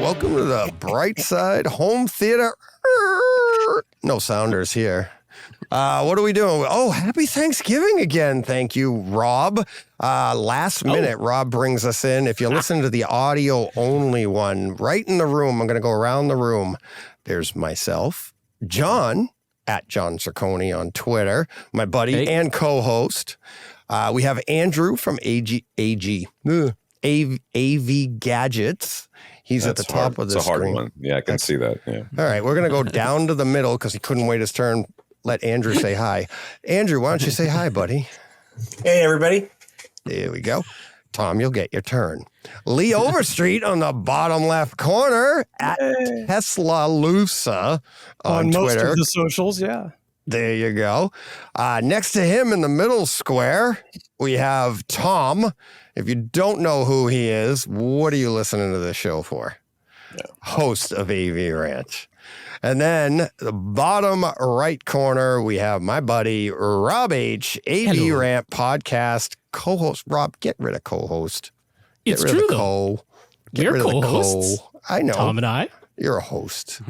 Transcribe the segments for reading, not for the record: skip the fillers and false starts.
welcome to the Brightside Home Theater. No sounders here. What are we doing? Oh, happy Thanksgiving again. Thank you, Rob. Last minute, Rob brings us in. If you listen to the audio only one, right in the room, I'm going to go around the room. There's myself, John, at John Ciccone on Twitter, my buddy and co-host. We have Andrew from AV Gadgets. He's at the top of the screen. It's a hard one. Yeah, I can see that. Yeah. All right, we're going to go down to the middle because he couldn't wait his turn. Let Andrew say hi. Andrew, why don't you say hi, buddy? Hey, everybody. There we go. Tom, you'll get your turn. Lee Overstreet on the bottom left corner at Tesla Lusa on Twitter. Most of the socials, yeah. There you go. Next to him in the middle square, we have Tom. If you don't know who he is, what are you listening to this show for? No. Host of AV Rant. And then the bottom right corner, we have my buddy, Rob H., AV Rant Podcast co-host. Rob, get rid of co-host. It's true, though. We're co-hosts. I know. Tom and I. You're a host.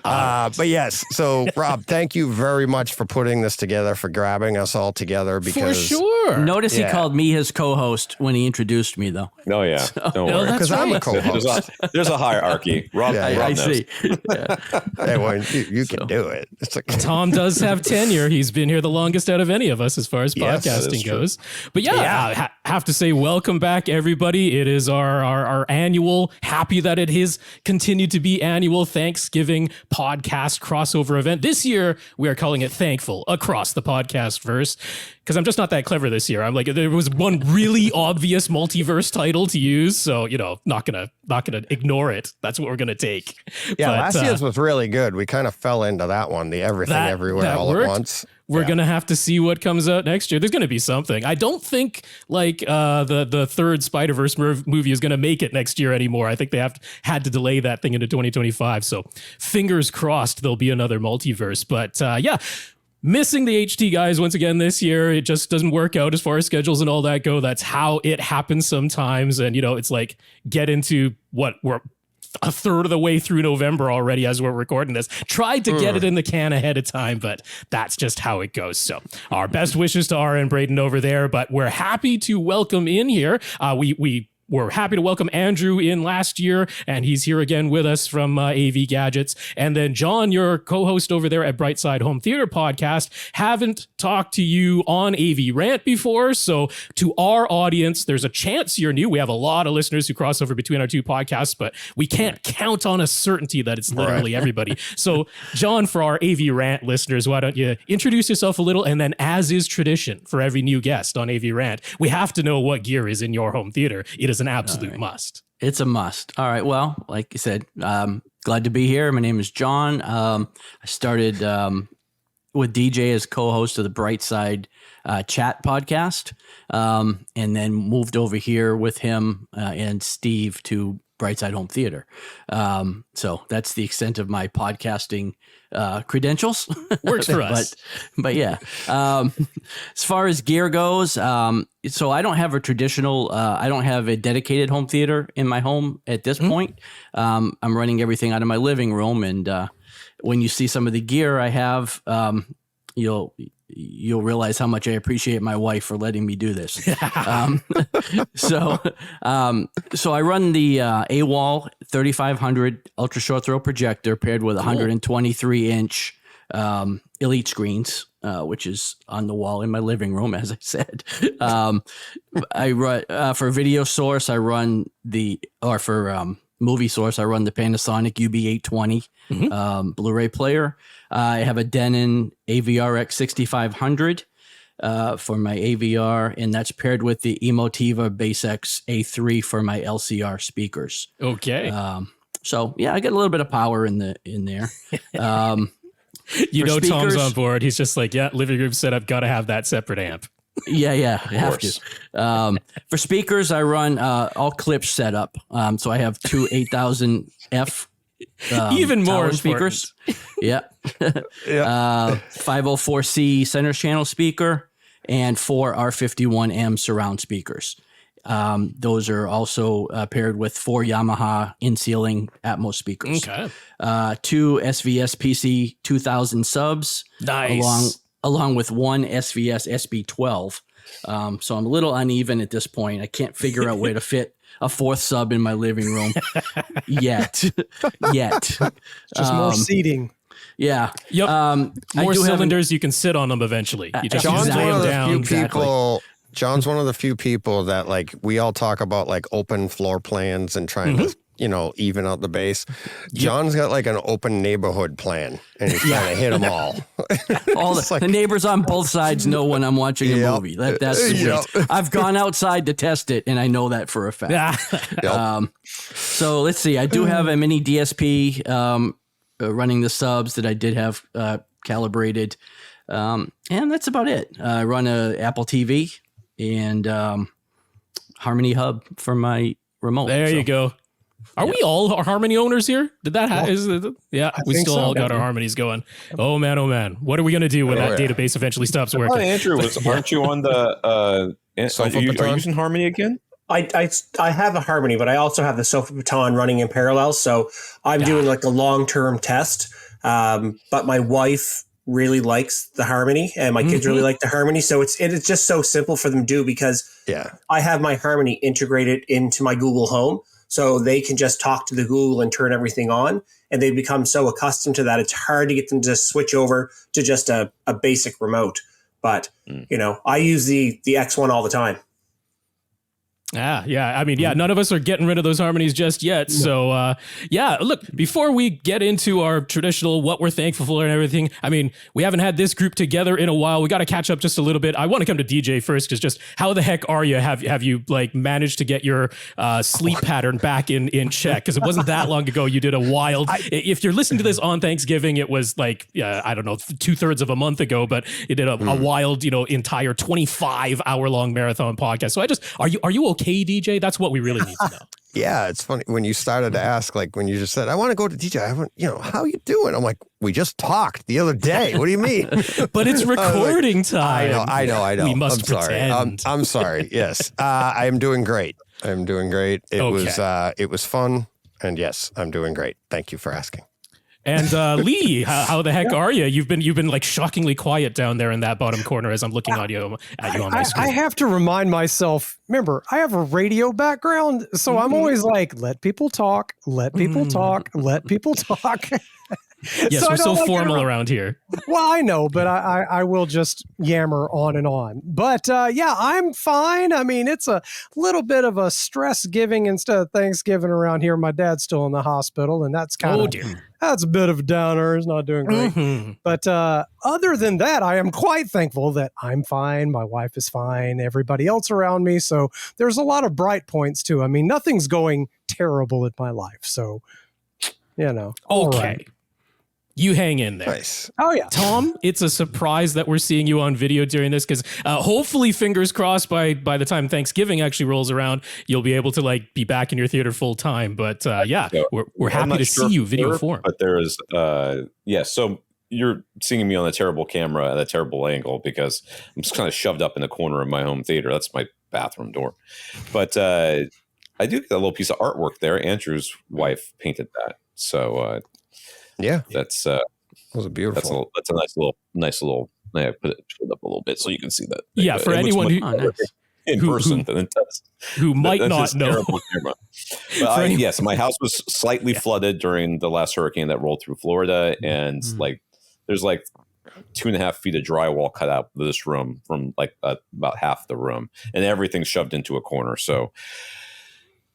But yes, so Rob, thank you very much for putting this together, for grabbing us all together. Because for sure. Notice he called me his co-host when he introduced me, though. No, yeah. Don't worry. Because I'm a co-host. There's a hierarchy. Rob, I knows. see. Hey, well, you can do it. It's like Tom does have tenure. He's been here the longest out of any of us as far as podcasting goes. But I have to say, welcome back, everybody. It is our annual, happy that it is continued to be annual Thanksgiving podcast crossover event. This year, we are calling it Thankful across the podcast verse, because I'm just not that clever this year. I'm like, there was one really obvious multiverse title to use, so not gonna ignore it. That's what we're gonna take. Yeah, but last year's was really good. We kind of fell into that one, the everything everywhere all worked. At once. We're going to have to see what comes out next year. There's going to be something. I don't think the third Spider-Verse movie is going to make it next year anymore. I think they had to delay that thing into 2025. So fingers crossed there'll be another multiverse. But missing the HT guys once again this year. It just doesn't work out as far as schedules and all that go. That's how it happens sometimes. And, it's like get into what we're a third of the way through November already as we're recording this. Tried to get it in the can ahead of time, but that's just how it goes. So our best wishes to Ara and Braden over there, but we're happy to welcome in here. We're happy to welcome Andrew in last year, and he's here again with us from AV Gadgets. And then John, your co-host over there at Brightside Home Theater Podcast, haven't talked to you on AV Rant before. So to our audience, there's a chance you're new. We have a lot of listeners who cross over between our two podcasts, but we can't count on a certainty that it's literally everybody. So John, for our AV Rant listeners, why don't you introduce yourself a little? And then, as is tradition for every new guest on AV Rant, we have to know what gear is in your home theater. It is an absolute must. It's a must. All right. Well, like you said, glad to be here. My name is John. I started with DJ as co-host of the Brightside Chat podcast, and then moved over here with him and Steve to Brightside Home Theater. So that's the extent of my podcasting credentials. Works for us. But yeah, as far as gear goes, so I don't have a traditional, I don't have a dedicated home theater in my home at this point. I'm running everything out of my living room. And when you see some of the gear I have, you'll realize how much I appreciate my wife for letting me do this. So I run the AWOL 3500 ultra short throw projector paired with 123 inch Elite screens, which is on the wall in my living room, as I said. I run for video source. I run for movie source. I run the Panasonic UB820 Blu-ray player. I have a Denon AVRX 6500 for my AVR, and that's paired with the Emotiva BassX A3 for my LCR speakers. Okay. So yeah, I get a little bit of power in there. Speakers, Tom's on board. He's just like, living room setup, got to have that separate amp. Yeah, have to. For speakers, I run all Klipsch setup. So I have two 8000F even more speakers. Yeah. 504C center channel speaker and 4 R51M surround speakers. Those are also paired with 4 Yamaha in-ceiling Atmos speakers. Okay. 2 SVS PC 2000 subs. Nice. Along with 1 SVS SB12. So I'm a little uneven at this point. I can't figure out where to fit a 4th sub in my living room yet. Just more seating. Yeah. Yep. More cylinders, you can sit on them eventually. You just John's lay one of them the down. few Exactly. people. John's one of the few people that like we all talk about like open floor plans and trying to even out the bass. John's got like an open neighborhood plan, and he's trying to hit them all. All the neighbors on both sides know when I'm watching a movie. That's sweet. I've gone outside to test it, and I know that for a fact. So let's see. I do have a mini DSP running the subs that I did have calibrated, and that's about it. I run a Apple TV and Harmony Hub for my remote. There you go. Are we all Harmony owners here? Did that we still all got our Harmonies going. Oh man. What are we going to do when that database eventually stops working? Andrew, aren't you on the are you using Harmony again? I have a Harmony, but I also have the Sofa Baton running in parallel. So I'm doing like a long-term test. But my wife really likes the Harmony, and my kids really like the Harmony. So it's just so simple for them to do because I have my Harmony integrated into my Google Home. So they can just talk to the Google and turn everything on. And they become so accustomed to that. It's hard to get them to switch over to just a basic remote. But, I use the X1 all the time. Yeah. I mean, none of us are getting rid of those Harmonies just yet. So, look, before we get into our traditional what we're thankful for and everything, I mean, we haven't had this group together in a while. We got to catch up just a little bit. I want to come to DJ first because just how the heck are you? Have you like managed to get your sleep pattern back in check? Because it wasn't that long ago you did a wild. If you're listening to this on Thanksgiving, it was like I don't know 2/3 of a month ago, but it did a wild entire 25-hour-long marathon podcast. So are you okay, DJ? That's what we really need to know. Yeah, it's funny when you started to ask, like when you just said, I want to go to DJ. How you doing? I'm like, we just talked the other day. What do you mean? But it's recording time. I know. We must pretend. I'm sorry. Yes, I am doing great. It was fun. And yes, I'm doing great. Thank you for asking. And Lee, how the heck are you? You've been like shockingly quiet down there in that bottom corner as I'm looking at you on my screen. I have to remind myself, remember, I have a radio background, so I'm always like, let people talk, let people talk, let people talk. Yes, we're so formal around here. Well, I know, but I will just yammer on and on. But I'm fine. I mean, it's a little bit of a stress giving instead of Thanksgiving around here. My dad's still in the hospital, and that's kind of that's a bit of a downer. He's not doing great. But other than that, I am quite thankful that I'm fine. My wife is fine. Everybody else around me. So there's a lot of bright points too. I mean, nothing's going terrible in my life. So, Okay. Right. You hang in there. Nice. Oh, yeah. Tom, it's a surprise that we're seeing you on video during this because hopefully, fingers crossed, by the time Thanksgiving actually rolls around, you'll be able to like be back in your theater full time. But we're happy to see you video form. But there is, so you're seeing me on a terrible camera at a terrible angle because I'm just kind of shoved up in the corner of my home theater. That's my bathroom door. But I do get a little piece of artwork there. Andrew's wife painted that. So, that's those are beautiful. That's a nice little. I put it up a little bit so you can see that. Yeah, for anyone who might not know. Yes, my house was slightly flooded during the last hurricane that rolled through Florida, and there's like 2.5 feet of drywall cut out of this room from like about half the room, and everything's shoved into a corner. So,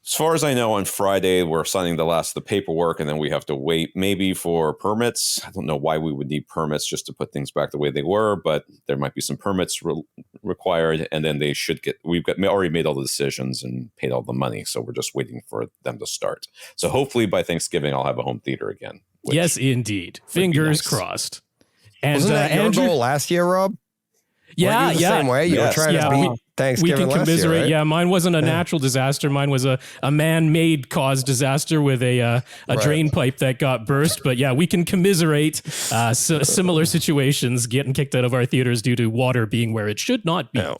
as far as I know, on Friday, we're signing the last of the paperwork, and then we have to wait maybe for permits. I don't know why we would need permits just to put things back the way they were, but there might be some permits required, and then we've already made all the decisions and paid all the money, so we're just waiting for them to start. So hopefully by Thanksgiving, I'll have a home theater again. Yes, indeed. Fingers crossed. And wasn't that your goal last year, Rob? Yeah, Weren't you the same way. You were trying to beat we Thanksgiving can last commiserate. year, right? Yeah, mine wasn't a natural disaster. Mine was a man-made caused disaster with a drain pipe that got burst. But yeah, we can commiserate similar situations getting kicked out of our theaters due to water being where it should not be. No.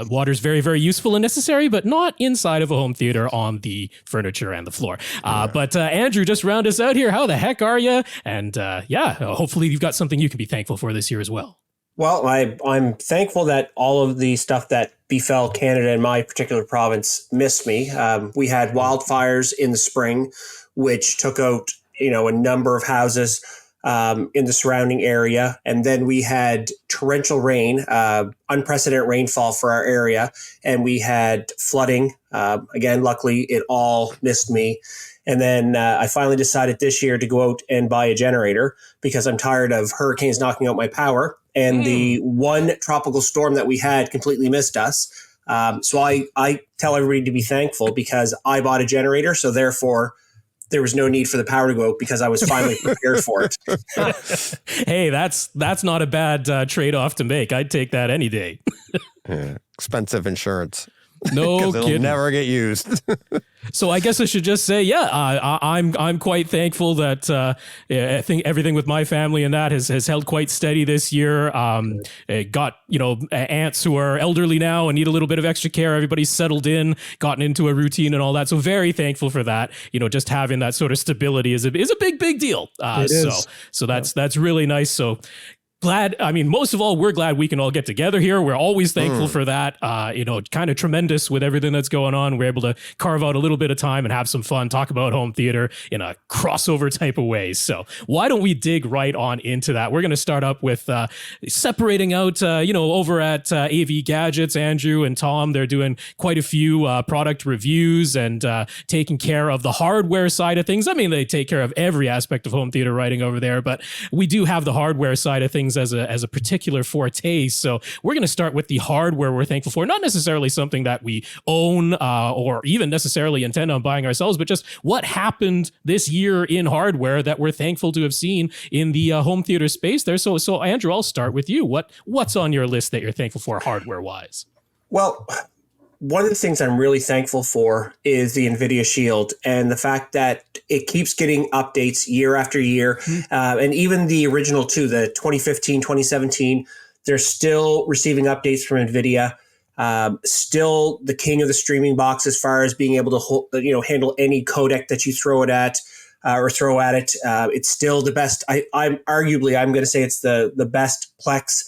Water's very, very useful and necessary, but not inside of a home theater on the furniture and the floor. But Andrew, just round us out here. How the heck are you? And hopefully you've got something you can be thankful for this year as well. Well, I'm thankful that all of the stuff that befell Canada and my particular province missed me. We had wildfires in the spring, which took out, a number of houses in the surrounding area. And then we had torrential rain, unprecedented rainfall for our area. And we had flooding. Again, luckily, it all missed me. And then I finally decided this year to go out and buy a generator because I'm tired of hurricanes knocking out my power. And the one tropical storm that we had completely missed us. So I tell everybody to be thankful because I bought a generator. So therefore, there was no need for the power to go out because I was finally prepared for it. Hey, that's not a bad trade-off to make. I'd take that any day. Expensive insurance. No Because it'll kidding. never get used. So I guess I should just say, I'm quite thankful that I think everything with my family and that has held quite steady this year. Got aunts who are elderly now and need a little bit of extra care. Everybody's settled in, gotten into a routine and all that. So very thankful for that. Just having that sort of stability is a big deal. So that's really nice. So. Glad. I mean, most of all, we're glad we can all get together here. We're always thankful for that. Kind of tremendous with everything that's going on. We're able to carve out a little bit of time and have some fun, talk about home theater in a crossover type of way. So why don't we dig right on into that? We're going to start up with separating out, over at AV Gadgets, Andrew and Tom, they're doing quite a few product reviews and taking care of the hardware side of things. I mean, they take care of every aspect of home theater writing over there, but we do have the hardware side of things as a particular forte. So we're going to start with the hardware we're thankful for, not necessarily something that we own or even necessarily intend on buying ourselves, but just what happened this year in hardware that we're thankful to have seen in the home theater space there. So Andrew, I'll start with you. What's on your list that you're thankful for hardware wise? Well, one of the things I'm really thankful for is the NVIDIA Shield and the fact that it keeps getting updates year after year. And even the original two, the 2015, 2017, they're still receiving updates from NVIDIA. Still the king of the streaming box as far as being able to handle any codec that you throw it at or throw at it. It's still the best. I'm going to say it's the best Plex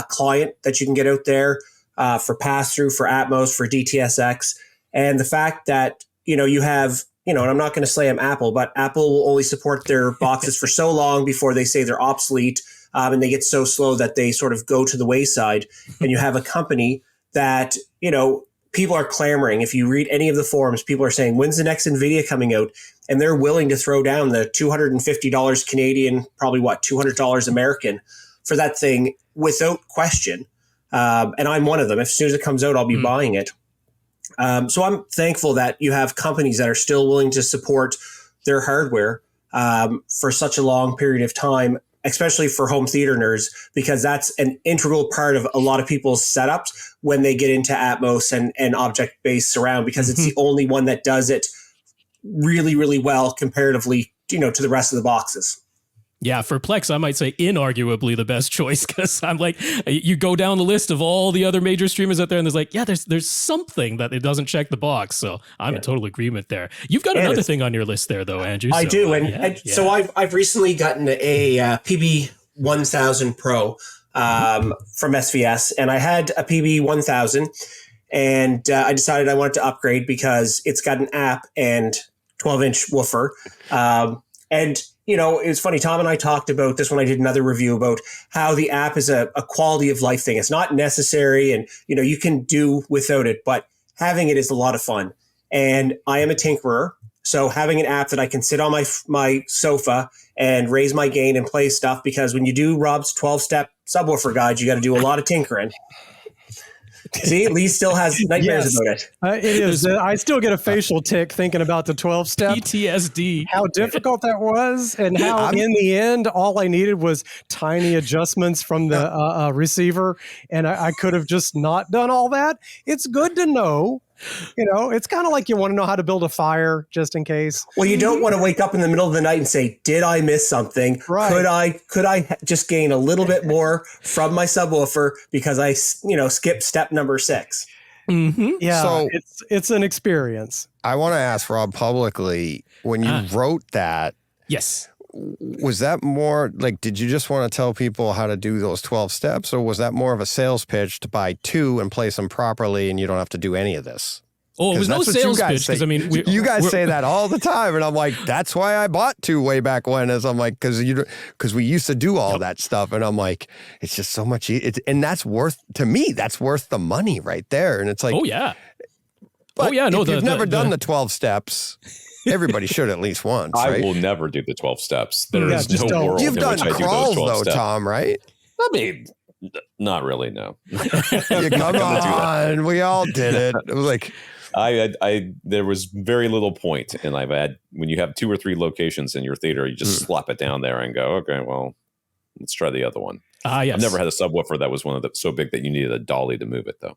client that you can get out there. For pass-through, for Atmos, for DTSX. And the fact that, you have, and I'm not going to slam Apple, but Apple will only support their boxes for so long before they say they're obsolete and they get so slow that they sort of go to the wayside. And you have a company that, people are clamoring. If you read any of the forums, people are saying, when's the next NVIDIA coming out? And they're willing to throw down the $250 Canadian, probably $200 American for that thing without question. And I'm one of them. As soon as it comes out, I'll be buying it. So I'm thankful that you have companies that are still willing to support their hardware for such a long period of time, especially for home theater nerds, because that's an integral part of a lot of people's setups when they get into Atmos and object-based surround, because it's the only one that does it really, really well comparatively, to the rest of the boxes. Yeah, for Plex, I might say inarguably the best choice, because I'm like, you go down the list of all the other major streamers out there, and there's something that it doesn't check the box. So I'm in total agreement there. You've got another thing on your list there, though, Andrew. I do, so I've recently gotten a PB 1000 Pro from SVS, and I had a PB 1000, and I decided I wanted to upgrade because it's got an app and 12-inch woofer, and it was funny. Tom and I talked about this when I did another review about how the app is a quality of life thing. It's not necessary and, you can do without it, but having it is a lot of fun. And I am a tinkerer. So having an app that I can sit on my sofa and raise my gain and play stuff, because when you do Rob's 12-step subwoofer guide, you got to do a lot of tinkering. See, Lee still has nightmares Yes. about it. It is. I still get a facial tick thinking about the 12 step. PTSD. How difficult that was, and how in the end, all I needed was tiny adjustments from the receiver, and I could have just not done all that. It's good to know. It's kind of like you want to know how to build a fire just in case. Well, you don't want to wake up in the middle of the night and say, "Did I miss something? Right. Could I just gain a little bit more from my subwoofer because I skipped step number 6?" Mm-hmm. Yeah, So- it's an experience. I want to ask Rob publicly, when you wrote that, Yes. was that more like, did you just want to tell people how to do those 12 steps, or was that more of a sales pitch to buy 2 and place them properly and you don't have to do any of this? Oh, it was no that's what you sales guys pitch because say. I mean, You guys say that all the time, and I'm like, that's why I bought 2 way back when. As I'm like, because we used to do all that stuff, and I'm like, it's just so much, and that's worth to me. That's worth the money right there, and it's like, oh yeah, but no, if you've never done the 12 steps, everybody should at least once. I Right? will never do the 12 steps. There is just no don't. world You've in done which I do those crawls 12 though, steps. Tom, right? I mean, not really. No. You come on, we all did it. It was like, there was very little point, and I've had when you have 2 or 3 locations in your theater, you just slap it down there and go, okay, well, let's try the other one. Yes. I've never had a subwoofer that was one of the so big that you needed a dolly to move it, though.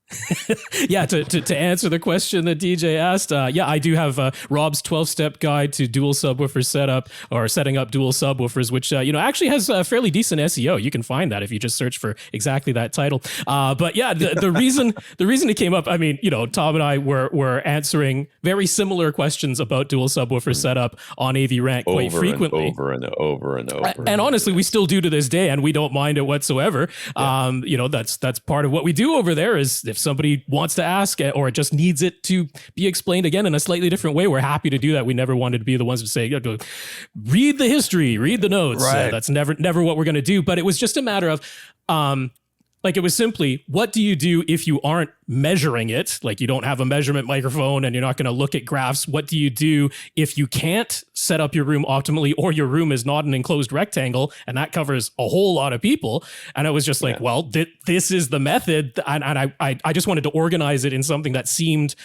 Yeah, to answer the question that DJ asked, I do have Rob's 12-step guide to dual subwoofer setup or setting up dual subwoofers, which actually has fairly decent SEO. You can find that if you just search for exactly that title. But yeah, the reason it came up, I mean, Tom and I were answering very similar questions about dual subwoofer setup on AV Rant quite frequently, over and over and over. And honestly, we still do to this day, and we don't mind it whatsoever. Yeah. That's part of what we do over there. Is if somebody wants to ask or just needs it to be explained again in a slightly different way, we're happy to do that. We never wanted to be the ones to say, read the history, read the notes. Right. That's never what we're going to do. But it was just a matter of it was simply, what do you do if you aren't measuring it? Like, you don't have a measurement microphone and you're not going to look at graphs. What do you do if you can't set up your room optimally, or your room is not an enclosed rectangle? And that covers a whole lot of people. And I was just like, well, this is the method. And I just wanted to organize it in something that seemed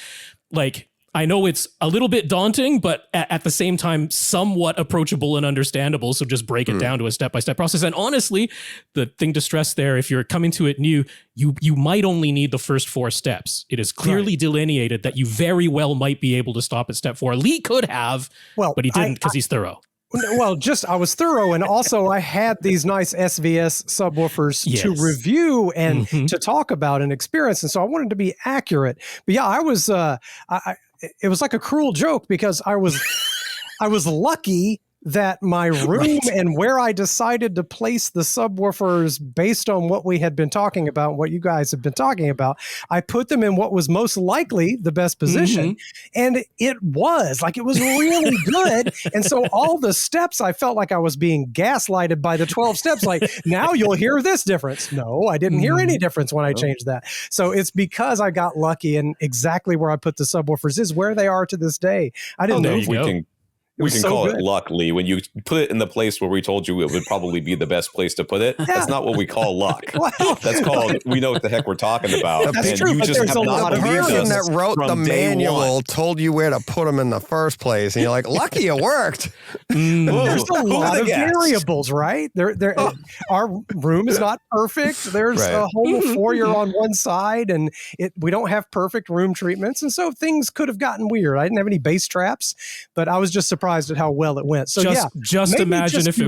like, I know it's a little bit daunting, but at the same time, somewhat approachable and understandable. So just break it down to a step-by-step process. And honestly, the thing to stress there, if you're coming to it new, you might only need the first 4 steps. It is clearly delineated that you very well might be able to stop at step 4. Lee could have, but he didn't because he's thorough. Well, I was thorough, and also I had these nice SVS subwoofers to review and to talk about and experience, and so I wanted to be accurate. But yeah, I was it was like a cruel joke because I was lucky that my room and where I decided to place the subwoofers based on what we had been talking about, what you guys have been talking about, I put them in what was most likely the best position. And it was really good. And so all the steps, I felt like I was being gaslighted by the 12 steps. Like, now you'll hear this difference. No, I didn't hear any difference when I changed that. So it's because I got lucky, and exactly where I put the subwoofers is where they are to this day. I didn't know. We can call it luck, Lee. When you put it in the place where we told you it would probably be the best place to put it, that's not what we call luck. That's called, we know what the heck we're talking about. That's and true, you but just there's have a not lot of believed person us that wrote the from day manual one. told you where to put them in the first place, and you're like, lucky it worked. There's a lot of variables, right? Our room is not perfect. There's a whole foyer on one side, and we don't have perfect room treatments, and so things could have gotten weird. I didn't have any bass traps, but I was just surprised at how well it went. So just imagine if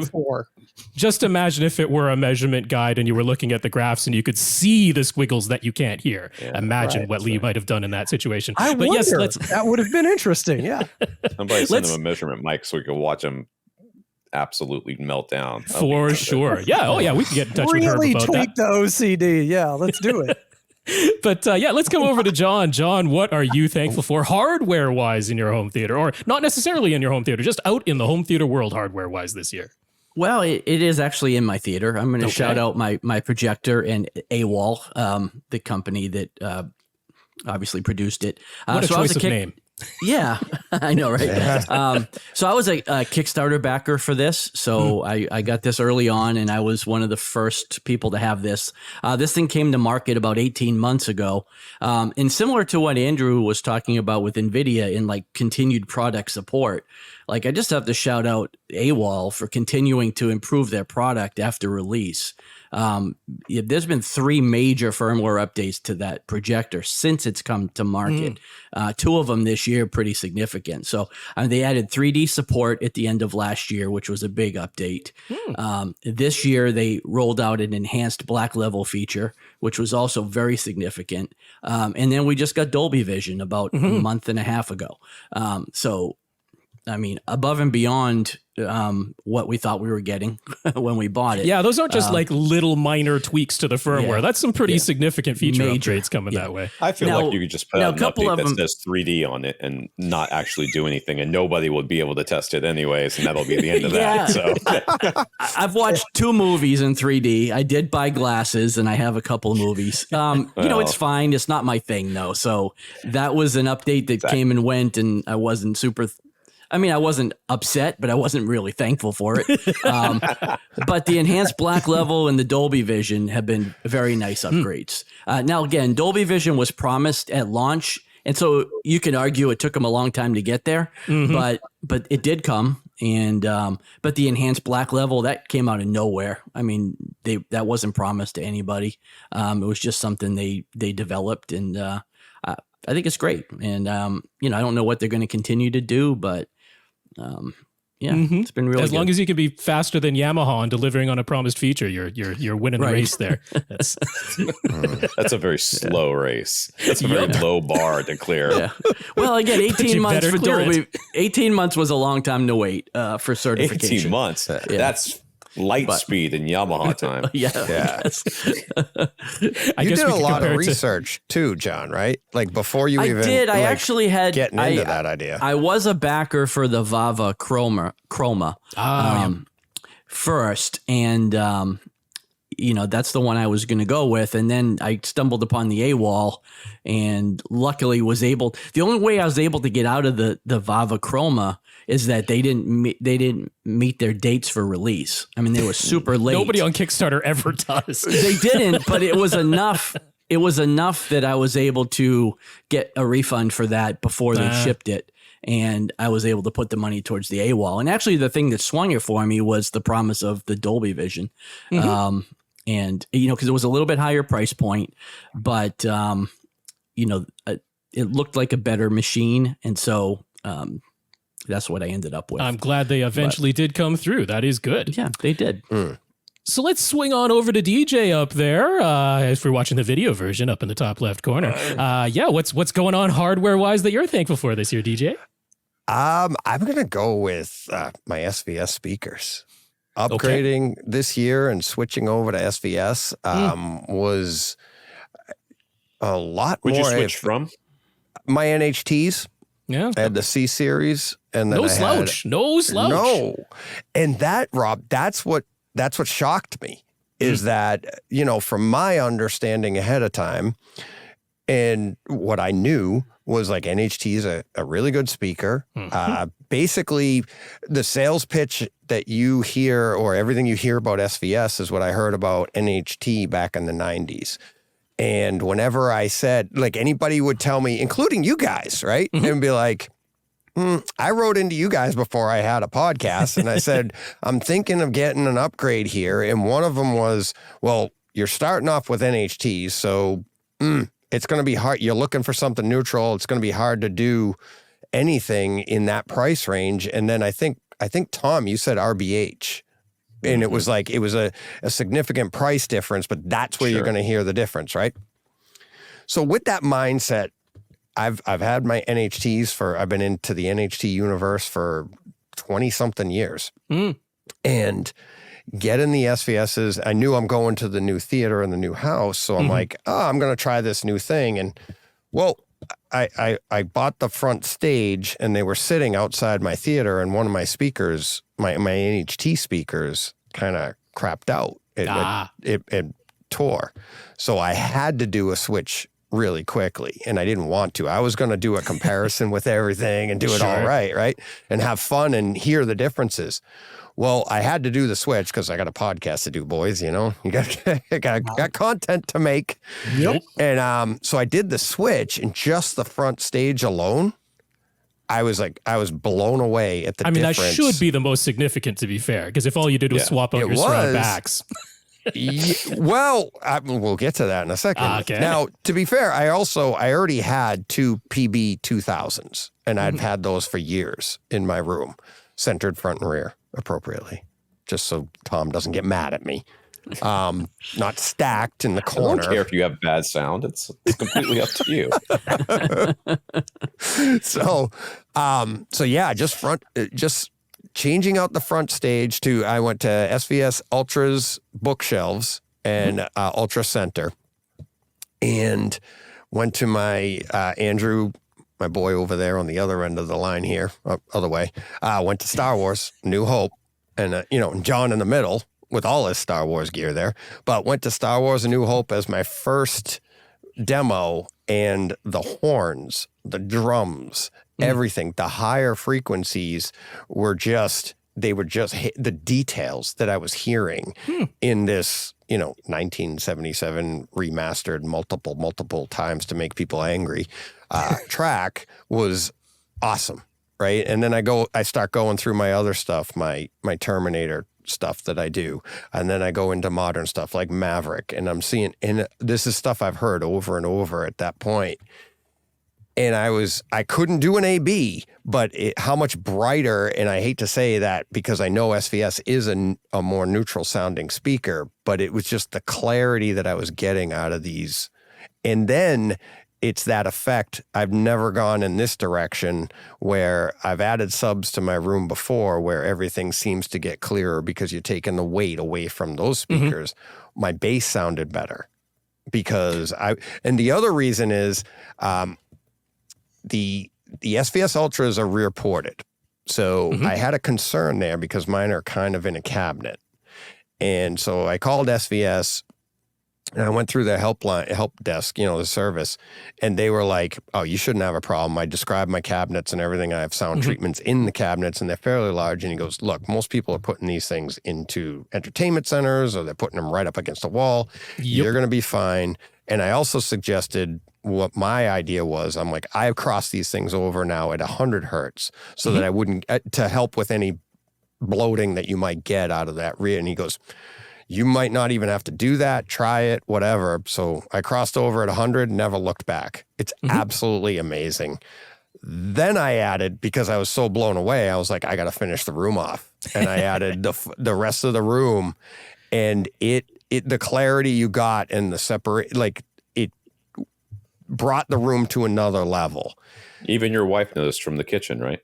just imagine if it were a measurement guide and you were looking at the graphs and you could see the squiggles that you can't hear. Imagine what Lee might have done in that situation. That would have been interesting. Yeah. Somebody send him a measurement mic so we could watch him absolutely melt down. For sure. Yeah. Oh yeah. We can get in touch with Herb about tweak the OCD. Yeah. Let's do it. But let's come over to John. John, what are you thankful for hardware-wise in your home theater? Or not necessarily in your home theater, just out in the home theater world hardware-wise this year? Well, it is actually in my theater. I'm going to shout out my projector and AWOL, the company that obviously produced it. What a choice of name. Yeah, I know, right? So I was a Kickstarter backer for this. So I got this early on, and I was one of the first people to have this. This thing came to market about 18 months ago. And similar to what Andrew was talking about with NVIDIA in like continued product support, like I just have to shout out AWOL for continuing to improve their product after release. There's been 3 major firmware updates to that projector since it's come to market. 2 of them this year, pretty significant. So they added 3D support at the end of last year, which was a big update. This year, they rolled out an enhanced black level feature, which was also very significant. And then we just got Dolby Vision about a month and a half ago. So, I mean, above and beyond what we thought we were getting when we bought it. Yeah, those aren't just like little minor tweaks to the firmware. Yeah, That's some pretty significant feature major upgrades coming that way. I feel like you could just put out an update that them, says 3D on it and not actually do anything, and nobody would be able to test it anyways, and that'll be the end of that. So I've watched 2 movies in 3D. I did buy glasses, and I have a couple of movies. It's fine. It's not my thing, though. So that was an update that came and went, and I wasn't super... I wasn't upset, but I wasn't really thankful for it. But the enhanced black level and the Dolby Vision have been very nice upgrades. Now, again, Dolby Vision was promised at launch, and so you can argue it took them a long time to get there, but it did come. And but the enhanced black level, that came out of nowhere. I mean, that wasn't promised to anybody. It was just something they developed, and I think it's great. And I don't know what they're going to continue to do, but it's been really as good. long as you can be faster than Yamaha on delivering on a promised feature, you're winning the race there. That's a very slow race. That's a very low bar to clear. Yeah. Well, again, 18 months for Dolby. 18 months was a long time to wait for certification. 18 months. Yeah. That's light speed in Yamaha time. Yeah. You did a lot of research too, John, right? Like before you even did. I actually had getting into that idea. I was a backer for the Vava Chroma first, and that's the one I was going to go with. And then I stumbled upon the AWOL, and luckily was able. The only way I was able to get out of the Vava Chroma is that they didn't meet their dates for release. I mean, they were super late. Nobody on Kickstarter ever does. They didn't, but it was enough. It was enough that I was able to get a refund for that before they shipped it. And I was able to put the money towards the AWOL. And actually, the thing that swung it for me was the promise of the Dolby Vision. And, because it was a little bit higher price point, but, it looked like a better machine. And so that's what I ended up with. I'm glad they eventually did come through. That is good. Yeah, they did. So let's swing on over to DJ up there. If we're watching the video version up in the top left corner. What's going on hardware-wise that you're thankful for this year, DJ? I'm going to go with my SVS speakers. Upgrading this year and switching over to SVS was a lot more. Would you switch from? My NHTs. Yeah. I had the C series, and then no slouch. No. And that, Rob, that's what shocked me is that, from my understanding ahead of time, and what I knew was like NHT is a really good speaker. Basically, the sales pitch that you hear or everything you hear about SVS is what I heard about NHT back in the 90s. And whenever I said, like anybody would tell me, including you guys, right? And be like, I wrote into you guys before I had a podcast and I said, I'm thinking of getting an upgrade here. And one of them was, well, you're starting off with NHTs. So it's going to be hard. You're looking for something neutral. It's going to be hard to do anything in that price range. And then I think Tom, you said RBH. And it was like, it was a significant price difference, but that's where you're going to hear the difference, right? So with that mindset, I've had my NHTs I've been into the NHT universe for 20 something years. And getting the SVSs, I knew I'm going to the new theater and the new house. So I'm like, I'm going to try this new thing. And well, I bought the front stage and they were sitting outside my theater and one of my speakers, my NHT speakers kind of crapped out. It tore. So I had to do a switch really quickly, and I didn't want to. I was going to do a comparison with everything and do it all right, and have fun and hear the differences. Well, I had to do the switch because I got a podcast to do, boys. You know, you got content to make. Yep. And so I did the switch, and just the front stage alone, I was blown away at the difference. That should be the most significant, to be fair, because if all you did was swap out your surround backs. Well, we'll get to that in a second. Okay. Now, to be fair, I already had two PB 2000s, and I'd had those for years in my room, centered front and rear appropriately, just so Tom doesn't get mad at me. Not stacked in the corner. I don't care if you have bad sound. It's completely up to you. So yeah, just changing out the front stage I went to SVS Ultra's bookshelves and Ultra Center, and went to my Andrew, my boy over there on the other end of the line here, other way. Went to Star Wars, New Hope, and John in the middle with all his Star Wars gear there. But went to Star Wars A New Hope as my first demo, and the horns, the drums, everything, the higher frequencies were just the details that I was hearing in this, 1977 remastered multiple times to make people angry track was awesome. Right. And then I start going through my other stuff, my Terminator stuff that I do. And then I go into modern stuff like Maverick, and I'm seeing, and this is stuff I've heard over and over at that point. And I couldn't do an AB, but how much brighter, and I hate to say that because I know SVS is a more neutral sounding speaker, but it was just the clarity that I was getting out of these. And then it's that effect. I've never gone in this direction where I've added subs to my room before where everything seems to get clearer because you're taking the weight away from those speakers. My bass sounded better because and the other reason is, the SVS Ultras are rear ported. So I had a concern there because mine are kind of in a cabinet. And so I called SVS and I went through the help desk, the service, and they were like, oh, you shouldn't have a problem. I described my cabinets and everything. I have sound treatments in the cabinets, and they're fairly large. And he goes, look, most people are putting these things into entertainment centers, or they're putting them right up against a wall. You're going to be fine. And I also suggested what my idea was. I'm like, I've crossed these things over now at 100 hertz so that I wouldn't, to help with any bloating that you might get out of that rear. And he goes, you might not even have to do that. Try it, whatever. So I crossed over at 100, never looked back. It's absolutely amazing. Then I added, because I was so blown away, I was like, I got to finish the room off. And I added the rest of the room, and the clarity you got and the separate, like, it brought the room to another level. Even your wife noticed from the kitchen, right?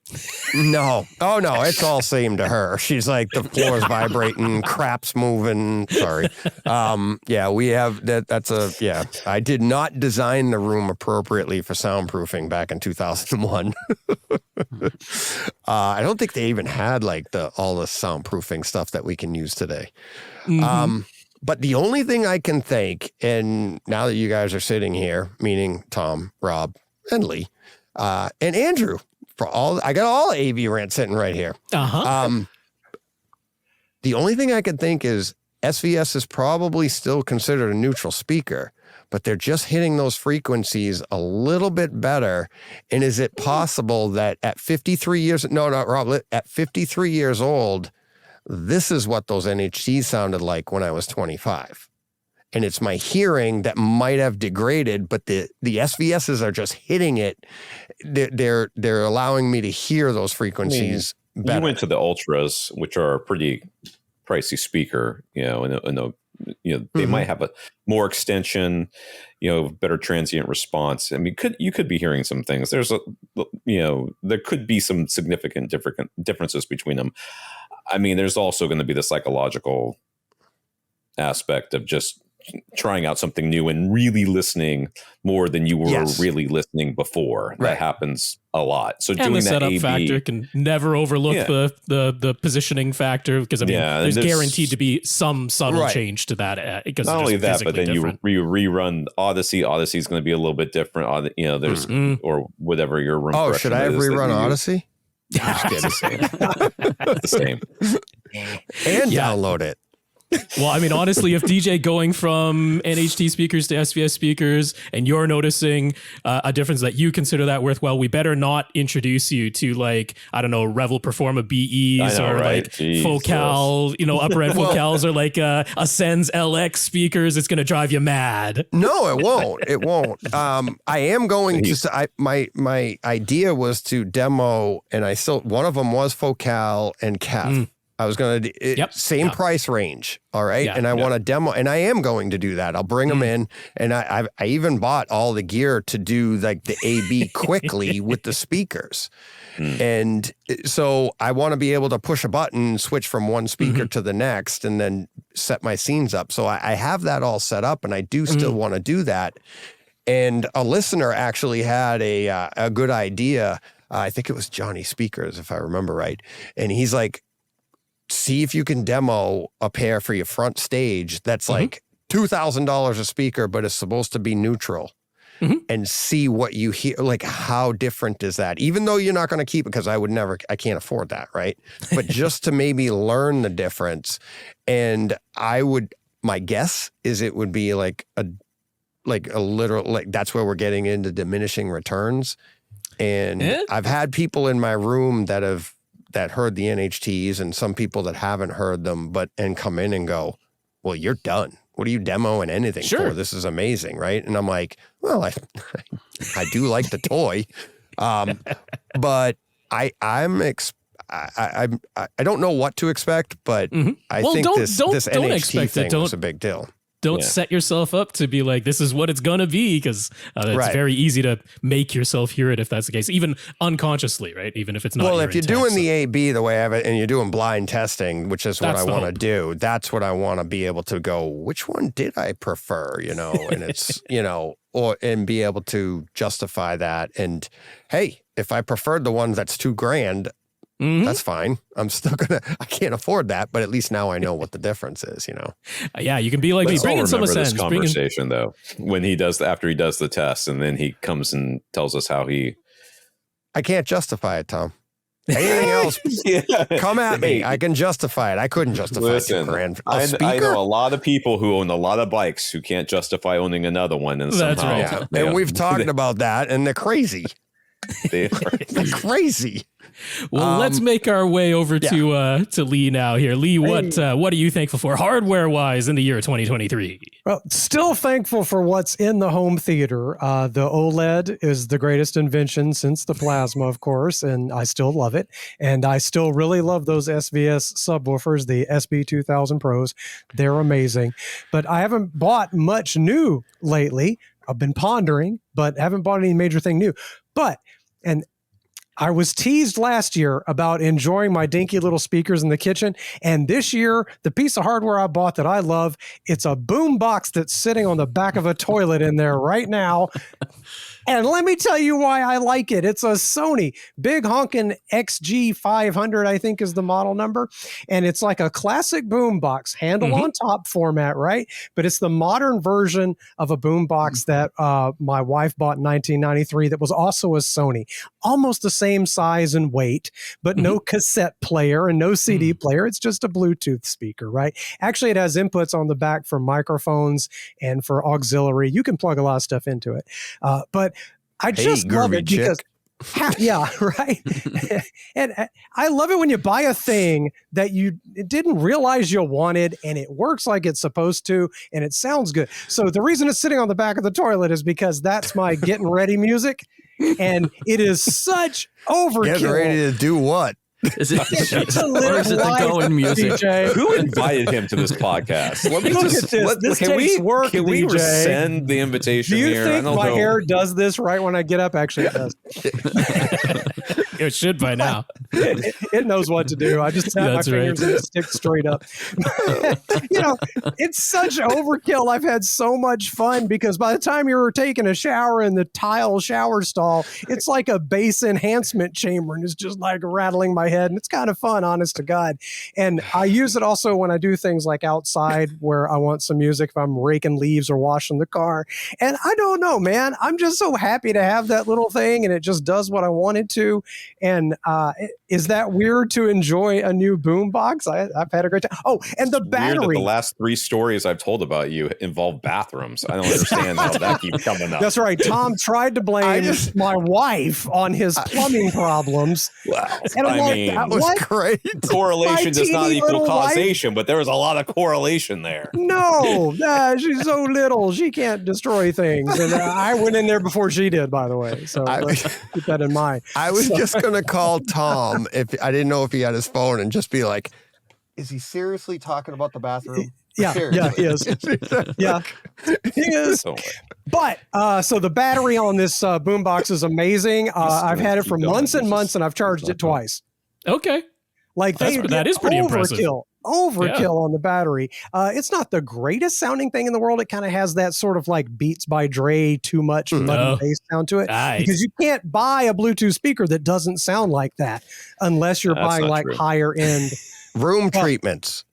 No. Oh, no. It's all same to her. She's like, the floor's vibrating, crap's moving. Sorry. Yeah, we have that. I did not design the room appropriately for soundproofing back in 2001. I don't think they even had like all the soundproofing stuff that we can use today. But the only thing I can think, and now that you guys are sitting here, meaning Tom, Rob, and Lee, and Andrew, I got all AV Rant sitting right here. The only thing I could think is SVS is probably still considered a neutral speaker, but they're just hitting those frequencies a little bit better. And is it possible that at 53 years, no, not Rob, at 53 years old, this is what those NHCs sounded like when I was 25? And it's my hearing that might have degraded, but the SVSs are just hitting it. They're allowing me to hear those frequencies better. You went to the Ultras, which are a pretty pricey speaker, and they might have a more extension, better transient response. I mean, you could be hearing some things. There could be some significant differences between them. I mean, there's also going to be the psychological aspect of just trying out something new and really listening more than you were really listening before. That happens a lot. So and doing the that setup AV factor can never overlook the positioning factor, because I mean, there's guaranteed to be some subtle change to that. Because not only that, but then you rerun Odyssey. Odyssey is going to be a little bit different. You know, there's or whatever your room. Oh, should I have rerun Odyssey? The same. And download it. Well, I mean, honestly, if DJ going from NHT speakers to SVS speakers and you're noticing a difference that you consider that worthwhile, we better not introduce you to, like, I don't know, Revel Performa BEs like Focal, you know, upper end Focals, or like Ascends LX speakers. It's going to drive you mad. No, it won't. It won't. I am going to. My idea was to demo, and one of them was Focal and Kef. I was going to same price range. All right. And I want to demo, and I am going to do that. I'll bring them in. And I even bought all the gear to do like the AB quickly with the speakers. And so I want to be able to push a button, switch from one speaker to the next, and then set my scenes up. So I have that all set up, and I do still want to do that. And a listener actually had a good idea. I think it was Johnny Speakers, if I remember right. And he's like, see if you can demo a pair for your front stage that's like $2,000 a speaker, but it's supposed to be neutral, and see what you hear. Like, how different is that? Even though you're not going to keep it, because I can't afford that, right? But just to maybe learn the difference. And my guess is it would be like a literal, like, that's where we're getting into diminishing returns. And I've had people in my room that heard the NHTs, and some people that haven't heard them, and come in and go, well, you're done. What are you demoing anything for? This is amazing, right? And I'm like, well, I do like the toy, but I don't know what to expect, but I think this NHT thing was a big deal. Don't set yourself up to be like, this is what it's going to be, because it's very easy to make yourself hear it if that's the case, even unconsciously, right? Even if it's not. Well, if you're doing the AB the way I have it, and you're doing blind testing, which is what I want to do, that's what I want to be able to go, which one did I prefer, you know? And it's, you know, and be able to justify that. And hey, if I preferred the one that's $2,000, that's fine. I'm still I can't afford that, but at least now I know what the difference is, you know? Yeah, you can be like, bring in some Ascends. This conversation, though, when after he does the test, and then he comes and tells us how I can't justify it, Tom. Anything else, come at me. I can justify it. I couldn't justify $2,000. I know a lot of people who own a lot of bikes who can't justify owning another one. And that's right. Yeah. And we've talked about that, and they're crazy. They're crazy. Well, let's make our way over to Lee now here. Lee, what are you thankful for hardware-wise in the year 2023? Well, still thankful for what's in the home theater. The OLED is the greatest invention since the plasma, of course, and I still love it. And I still really love those SVS subwoofers, the SB2000 Pros. They're amazing. But I haven't bought much new lately. I've been pondering, but haven't bought any major thing new. And I was teased last year about enjoying my dinky little speakers in the kitchen. And this year, the piece of hardware I bought that I love, it's a boom box that's sitting on the back of a toilet in there right now. And let me tell you why I like it. It's a Sony big honkin' XG500, I think is the model number. And it's like a classic boombox, handle on top format, right? But it's the modern version of a boombox that my wife bought in 1993 that was also a Sony. Almost the same size and weight, but no cassette player and no CD player. It's just a Bluetooth speaker, right? Actually, it has inputs on the back for microphones and for auxiliary. You can plug a lot of stuff into it. But I just love it because, yeah, right. And I love it when you buy a thing that you didn't realize you wanted, and it works like it's supposed to, and it sounds good. So the reason it's sitting on the back of the toilet is because that's my getting ready music, and it is such overkill. Getting ready to do what? Is it, or is it the going music? DJ. Who invited him to this podcast? Let me Look at this. This takes work, Can we DJ. rescind the invitation Do you here? think my hair does this right when I get up? Actually, it does. It should by now. It knows what to do. I just snap my fingers and it sticks straight up. It's such overkill. I've had so much fun because by the time you're taking a shower in the tile shower stall, it's like a bass enhancement chamber and it's just like rattling my head. And it's kind of fun, honest to God. And I use it also when I do things like outside where I want some music, if I'm raking leaves or washing the car. And I don't know, man, I'm just so happy to have that little thing and it just does what I want it to. And is that weird to enjoy a new boombox? I've had a great time. Oh, and the battery. Weird that the last 3 stories I've told about you involve bathrooms. I don't understand how that keeps coming up. That's right. Tom tried to blame my wife on his plumbing problems. Wow. And that was great. Correlation does not equal causation, but there was a lot of correlation there. No, she's so little. She can't destroy things. And I went in there before she did, by the way. So let's keep that in mind. I was just going to call Tom if I didn't know if he had his phone and just be like, is he seriously talking about the bathroom? Yeah, he is. Yeah, he is. But so the battery on this boombox is amazing. I've had it for months and months, and I've charged it twice. Okay, like that is pretty impressive. Overkill on the battery. It's not the greatest sounding thing in the world. It kind of has that sort of like Beats by Dre, too much muddy bass sound to it. Nice. Because you can't buy a Bluetooth speaker that doesn't sound like that unless you're buying like higher end room treatments.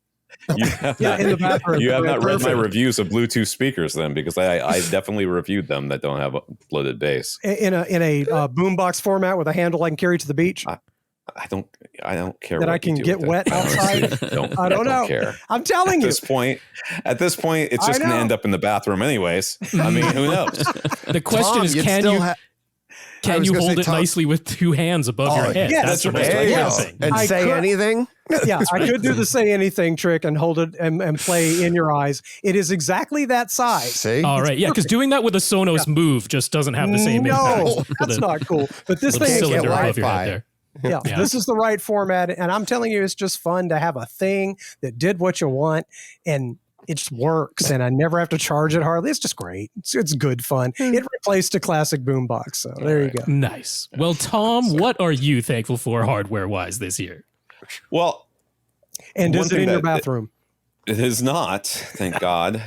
In the bathroom. You have not read my reviews of Bluetooth speakers then, because I definitely reviewed them that don't have a loaded bass. In a boombox format with a handle I can carry to the beach. I don't care that I can get wet outside. I don't know. Care. I'm telling you. At this point, it's just going to end up in the bathroom anyways. I mean, who knows? The question is, can you hold it nicely with 2 hands above your head? Yes, that's the best thing. And say anything? Yeah, I could do the say anything trick and hold it and play in your eyes. It is exactly that size. See? All right, because doing that with a Sonos Move just doesn't have the same impact. No, that's not cool. But this thing cylinder is above your head there. Yeah, this is the right format. And I'm telling you, it's just fun to have a thing that did what you want and it just works. And I never have to charge it hardly. It's just great. It's good fun. It replaced a classic boombox. So there you go. Nice. Well, Tom, what are you thankful for hardware-wise this year? Well, and is it in your bathroom? It is not, thank God.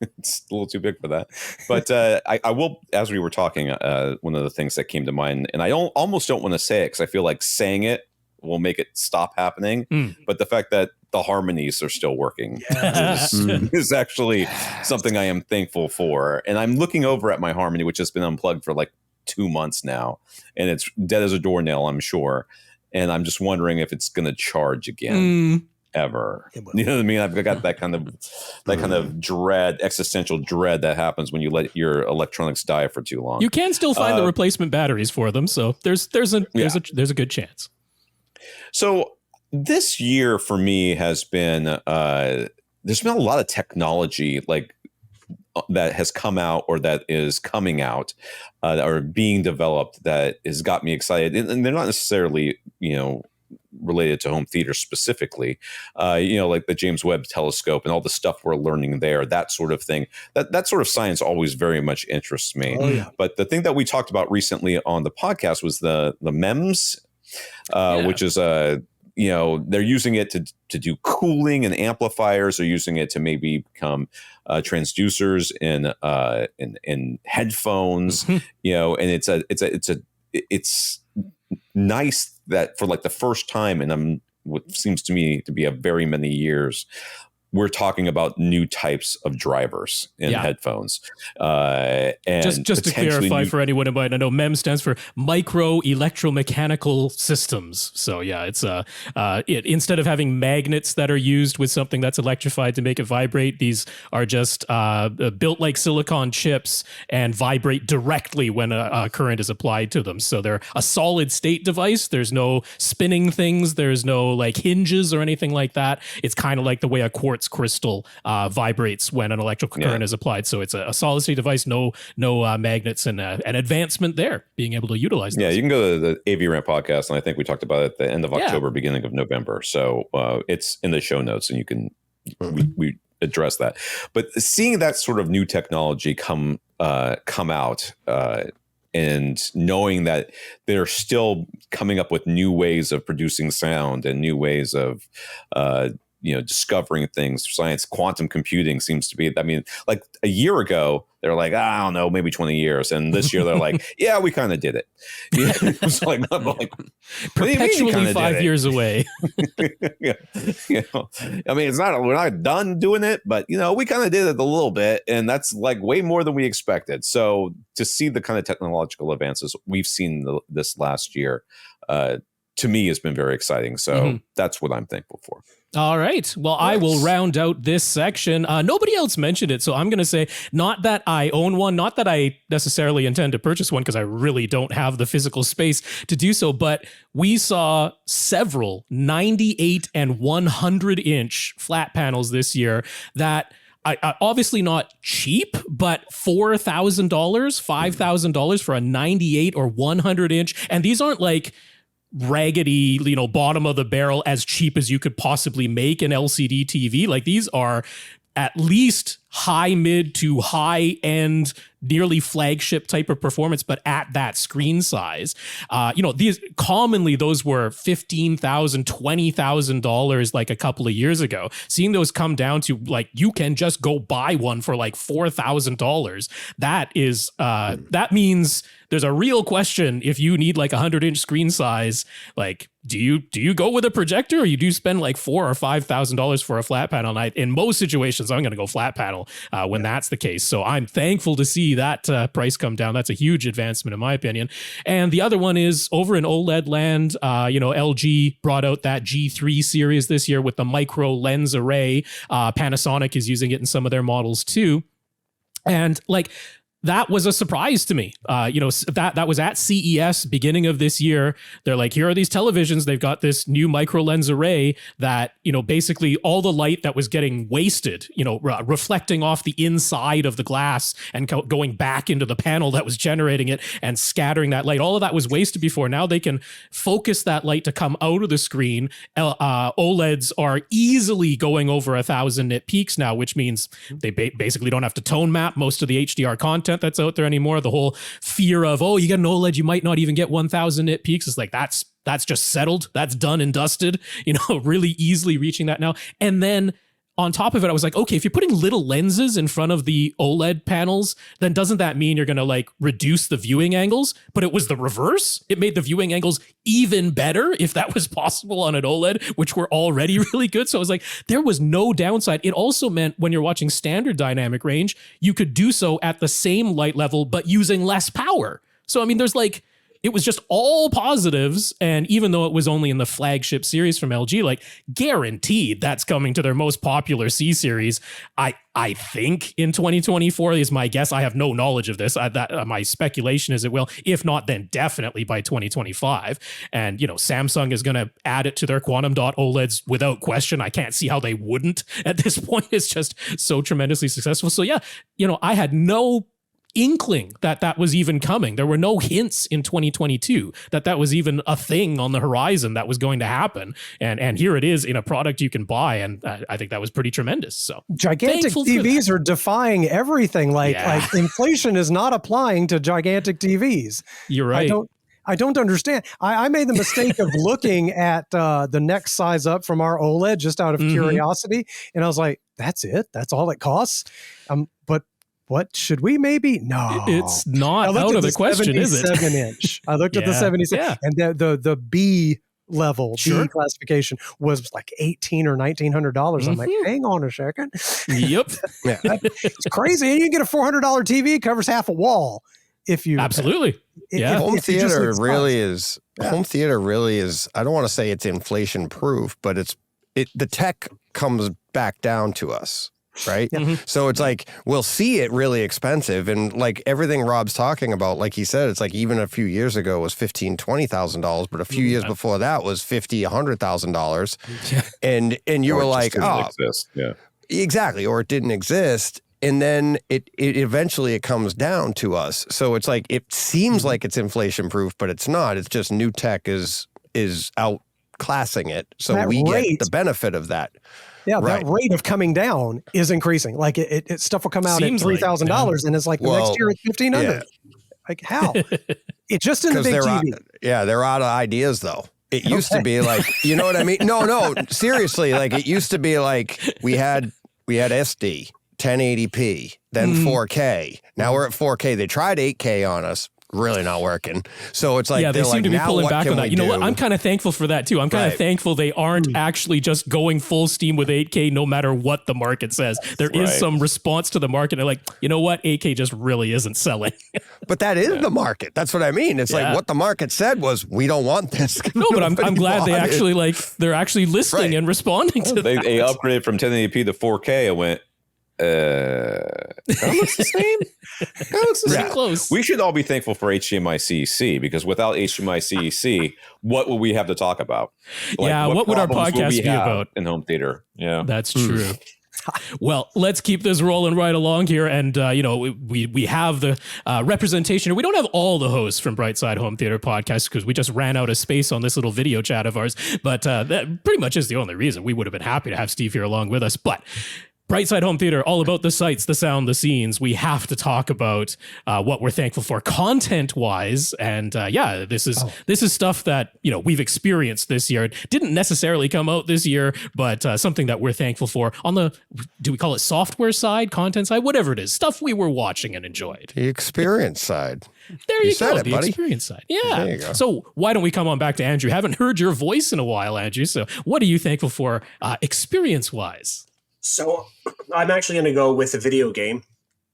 It's a little too big for that. But I will, as we were talking, one of the things that came to mind, and I almost don't want to say it because I feel like saying it will make it stop happening. But the fact that the harmonies are still working is actually something I am thankful for. And I'm looking over at my harmony, which has been unplugged for like 2 months now, and it's dead as a doornail, I'm sure. And I'm just wondering if it's going to charge again. Ever. You know what I mean? I've got that kind of dread, existential dread that happens when you let your electronics die for too long. You can still find the replacement batteries for them, so there's a good chance. So this year for me has been there's been a lot of technology like that has come out or that is coming out that are being developed that has got me excited, and they're not necessarily related to home theater specifically, like the James Webb Telescope and all the stuff we're learning there, that sort of thing. That sort of science always very much interests me. Oh, yeah. But the thing that we talked about recently on the podcast was the MEMS, which is they're using it to do cooling and amplifiers. They're using it to maybe become transducers in headphones. And it's nice that for like the first time in what seems to me to be a very many years, we're talking about new types of drivers in headphones. And just to clarify for anyone who might not know, MEMS stands for micro electromechanical systems. So it's instead of having magnets that are used with something that's electrified to make it vibrate, these are just built like silicon chips and vibrate directly when a current is applied to them. So they're a solid state device. There's no spinning things. There's no like hinges or anything like that. It's kind of like the way a quartz crystal vibrates when an electrical current is applied. So it's a solid state device, no magnets, and an advancement there, being able to utilize those. Yeah, you can go to the AV Rant podcast, and I think we talked about it at the end of October, beginning of November. So it's in the show notes, and you can we address that. But seeing that sort of new technology come out and knowing that they're still coming up with new ways of producing sound and new ways of discovering things. Science, quantum computing seems to be, I mean, like a year ago, they're like, I don't know, maybe 20 years. And this year they're like, yeah, we kind of did it. It was like, I'm like, perpetually 5 years away. I mean, we're not done doing it, but we kind of did it a little bit, and that's like way more than we expected. So to see the kind of technological advances we've seen this last year, to me, has been very exciting. So that's what I'm thankful for. All right. Well, I will round out this section. Nobody else mentioned it, so I'm going to say not that I own one, not that I necessarily intend to purchase one, because I really don't have the physical space to do so, but we saw several 98 and 100 inch flat panels this year that obviously not cheap, but $4,000, $5,000 for a 98 or 100 inch. And these aren't like raggedy, bottom of the barrel, as cheap as you could possibly make an LCD TV. Like, these are at least high mid to high end, nearly flagship type of performance, but at that screen size. These commonly, those were $15,000, $20,000 like a couple of years ago. Seeing those come down to like, you can just go buy one for like $4,000. That is, that means there's a real question. If you need like 100-inch screen size, like, do you go with a projector, or you do spend like $4,000 or $5,000 for a flat panel? And in most situations, I'm going to go flat panel when that's the case. So I'm thankful to see that price come down. That's a huge advancement in my opinion. And the other one is over in OLED land. LG brought out that G3 series this year with the micro lens array. Panasonic is using it in some of their models too. And like, that was a surprise to me. That was at CES beginning of this year. They're like, here are these televisions. They've got this new micro lens array that, basically all the light that was getting wasted, reflecting off the inside of the glass and going back into the panel that was generating it and scattering that light. All of that was wasted before. Now they can focus that light to come out of the screen. OLEDs are easily going over 1,000 nit peaks now, which means they basically don't have to tone map most of the HDR content that's out there anymore. The whole fear of, you get an OLED, you might not even get 1,000 nit peaks. It's like, that's just settled. That's done and dusted, really easily reaching that now. And then on top of it, I was like, okay, if you're putting little lenses in front of the OLED panels, then doesn't that mean you're going to like reduce the viewing angles? But it was the reverse. It made the viewing angles even better if that was possible on an OLED, which were already really good. So I was like, there was no downside. It also meant when you're watching standard dynamic range, you could do so at the same light level, but using less power. So, I mean, there's like, it was just all positives. And even though it was only in the flagship series from LG, like guaranteed that's coming to their most popular C series. I think in 2024 is my guess. I have no knowledge of this. My speculation is it will. If not, then definitely by 2025. And, Samsung is going to add it to their quantum dot OLEDs without question. I can't see how they wouldn't at this point. It's just so tremendously successful. So yeah, I had no inkling that was even coming. There were no hints in 2022 that was even a thing on the horizon that was going to happen. And here it is in a product you can buy. And I think that was pretty tremendous. So gigantic TVs are defying everything. Like inflation is not applying to gigantic TVs. You're right. I don't understand. I made the mistake of looking at the next size up from our OLED just out of curiosity. And I was like, that's it? That's all it costs? But what should we maybe? No, it's not out of the question, is it? 77-inch. I looked at the 77, and the B level, B classification was like $1,800 or $1,900. I'm like, hang on a second. Yep, it's crazy. And you get a $400 TV, covers half a wall. If you absolutely, home theater really is. Home theater really is. I don't want to say it's inflation proof, but the tech comes back down to us. Right. So it's like, we'll see it really expensive. And like everything Rob's talking about, like he said, it's like even a few years ago was $15,000, $20,000, but a few years before that was $50,000, $100,000. And you were like, exactly. Or it didn't exist. And then it eventually comes down to us. So it's like, it seems like it's inflation proof, but it's not. It's just new tech is outclassing it. So that we get the benefit of that. Yeah, that rate of coming down is increasing. Like it stuff will come out at $3,000, and it's like the next year it's $1,500. Like how? It's just in the big TV. They're out of ideas though. It used to be like, you know what I mean? No, seriously. Like it used to be like we had SD, 1080p, then 4K. Now we're at 4K. They tried 8K on us. Really not working. So it's like, they seem to be pulling back on that. You know what? I'm do? kind of thankful for that too. I'm kind of thankful they aren't actually just going full steam with 8K no matter what the market says. There is some response to the market. They're like, you know what? 8K just really isn't selling. But that is the market. That's what I mean. It's like what the market said was, we don't want this. No, but I'm glad they actually they're actually listening and responding to they that. They upgraded from 1080p to 4K. I went, that looks the same. That looks the same. Close. We should all be thankful for HDMI CEC, because without HDMI CEC, what would we have to talk about? What would our podcast be about in home theater? Yeah, that's true. Well, let's keep this rolling right along here. And, we have the representation. We don't have all the hosts from Brightside Home Theater Podcast because we just ran out of space on this little video chat of ours. But that pretty much is the only reason. We would have been happy to have Steve here along with us. But Brightside Home Theater, all about the sights, the sound, the scenes. We have to talk about what we're thankful for content-wise, and this is stuff that we've experienced this year. It didn't necessarily come out this year, but something that we're thankful for on the, do we call it software side, content side, whatever it is, stuff we were watching and enjoyed. The experience side. There you go, said it, the buddy. experience side. Yeah. There you go. So why don't we come on back to Andrew? Haven't heard your voice in a while, Andrew. So what are you thankful for experience-wise? So I'm actually going to go with a video game.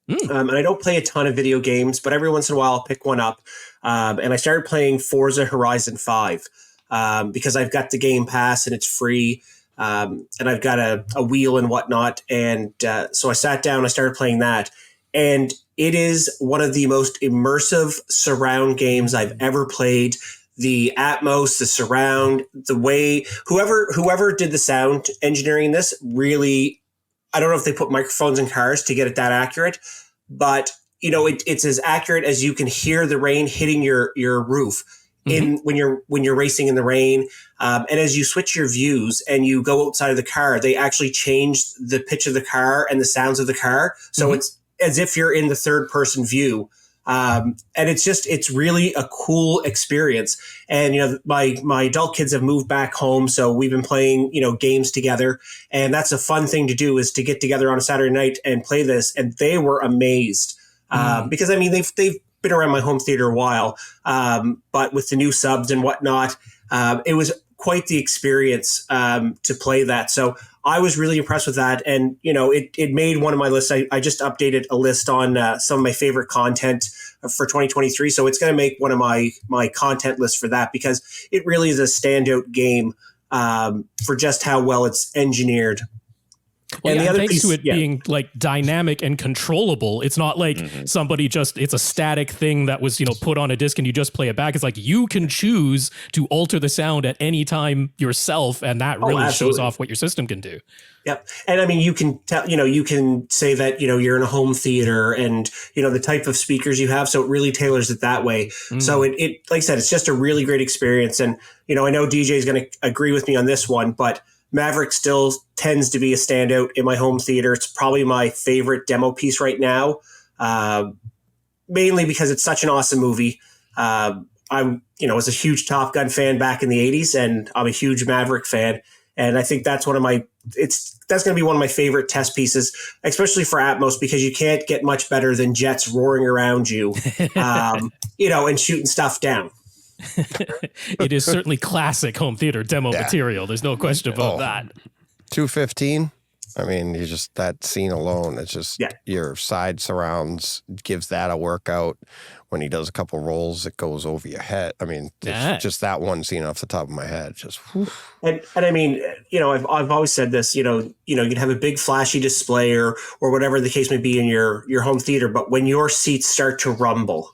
And I don't play a ton of video games, but every once in a while I'll pick one up. And I started playing Forza Horizon 5 because I've got the Game Pass and it's free. And I've got a wheel and whatnot. And so I sat down, I started playing that. And it is one of the most immersive surround games I've ever played. The Atmos, the surround, the way whoever did the sound engineering in this really, I don't know if they put microphones in cars to get it that accurate, but it's as accurate as you can hear the rain hitting your roof when you're racing in the rain. And as you switch your views and you go outside of the car, they actually change the pitch of the car and the sounds of the car. So it's as if you're in the third person view. And it's really a cool experience. And, my adult kids have moved back home. So we've been playing, games together, and that's a fun thing to do, is to get together on a Saturday night and play this. And they were amazed, because they've been around my home theater a while. But with the new subs and whatnot, it was quite the experience, to play that. So I was really impressed with that. And, it made one of my lists. I just updated a list on some of my favorite content for 2023. So it's going to make one of my content lists for that, because it really is a standout game for just how well it's engineered. Well, and thanks to it being like dynamic and controllable, it's not like somebody it's a static thing that was, put on a disc and you just play it back. It's like you can choose to alter the sound at any time yourself. And that really shows off what your system can do. Yep. And I mean, you can tell, you can say that, you're in a home theater and, the type of speakers you have. So it really tailors it that way. So it, like I said, it's just a really great experience. And, I know DJ is going to agree with me on this one, but Maverick still tends to be a standout in my home theater. It's probably my favorite demo piece right now, mainly because it's such an awesome movie. I was a huge Top Gun fan back in the 80s, and I'm a huge Maverick fan. And I think that's that's going to be one of my favorite test pieces, especially for Atmos, because you can't get much better than jets roaring around you, and shooting stuff down. It is certainly classic home theater demo material. There's no question about that. 215. I mean, that scene alone, it's just your side surrounds gives that a workout. When he does a couple rolls, it goes over your head. I mean, it's just that one scene off the top of my head. Just and I mean, I've always said this. You can have a big flashy display or whatever the case may be in your home theater, but when your seats start to rumble,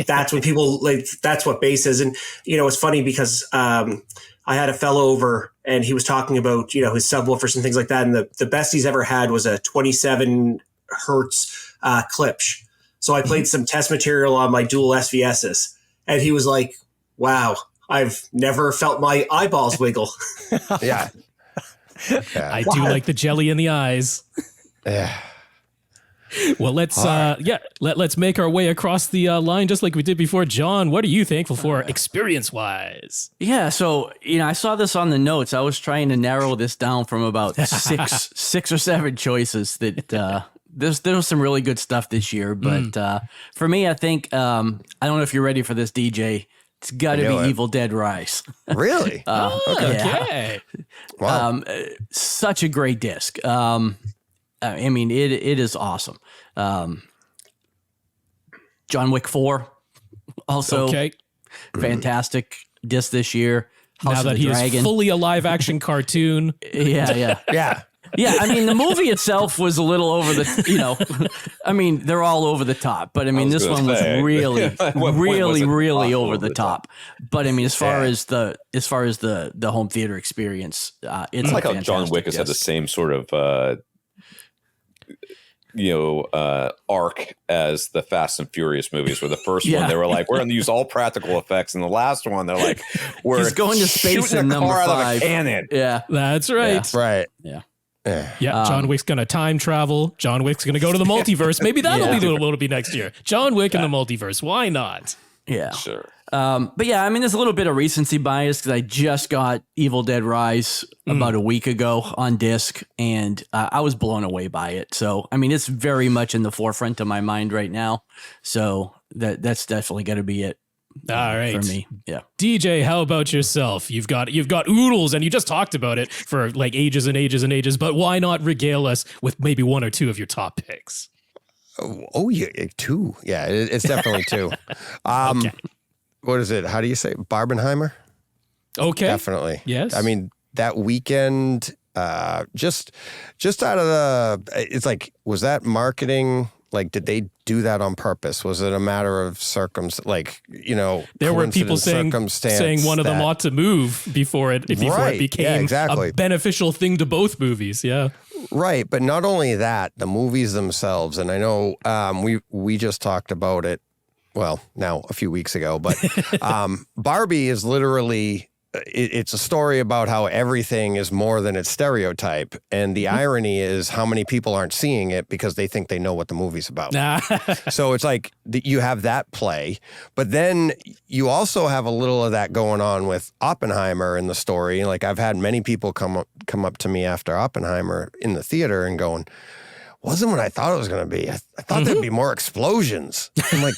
that's when people that's what bass is. And it's funny because I had a fellow over and he was talking about his subwoofers and things like that, and the best he's ever had was a 27 hertz Klipsch. So I played some test material on my dual SVSs, and he was like, "Wow, I've never felt my eyeballs wiggle." I do like the jelly in the eyes. Yeah. Well, let's make our way across the line just like we did before. John, what are you thankful for experience-wise? Yeah, so I saw this on the notes. I was trying to narrow this down from about six or seven choices. That there was some really good stuff this year, but for me, I think I don't know if you're ready for this, DJ. It's got to be Evil Dead Rise. Really? Okay. Wow. Such a great disc. I mean, it is awesome. John Wick 4, also fantastic disc this year. House now that he is fully a live action cartoon. Yeah. Yeah, I mean, the movie itself was a little over the, I mean, they're all over the top, but I mean, this one was really, really over the top. But I mean, as far as the home theater experience, it's like how John Wick has had the same sort of, arc as the Fast and Furious movies, where the first one, they were like, we're going to use all practical effects. And the last one, they're like, we're going to space in number 5. Out of a cannon. Yeah, that's right. Yeah. Right. Yeah. Yeah, John Wick's going to time travel. John Wick's going to go to the multiverse. Maybe that'll be next year. John Wick in the multiverse. Why not? Yeah. Sure. But yeah, I mean, there's a little bit of recency bias because I just got Evil Dead Rise about a week ago on disc, and I was blown away by it. So, I mean, it's very much in the forefront of my mind right now. So that's definitely going to be it. All right. For me. Yeah. DJ, how about yourself? You've got oodles, and you just talked about it for like ages and ages and ages, but why not regale us with maybe one or two of your top picks? Oh yeah, 2. Yeah, it's definitely 2. Okay. What is it? How do you say? Barbenheimer? Okay. Definitely. Yes. I mean, that weekend, just out of it's like, was that marketing? Like, did they do that on purpose? Was it a matter of there were people saying one of them ought to move before it became a beneficial thing to both movies. Yeah. Right. But not only that, the movies themselves, and I know we just talked about it, well, now a few weeks ago, but Barbie is literally, it's a story about how everything is more than its stereotype. And the irony is how many people aren't seeing it because they think they know what the movie's about. So it's like you have that play, but then you also have a little of that going on with Oppenheimer in the story. Like, I've had many people come up to me after Oppenheimer in the theater and going, wasn't what I thought it was going to be. I thought there'd be more explosions. I'm like,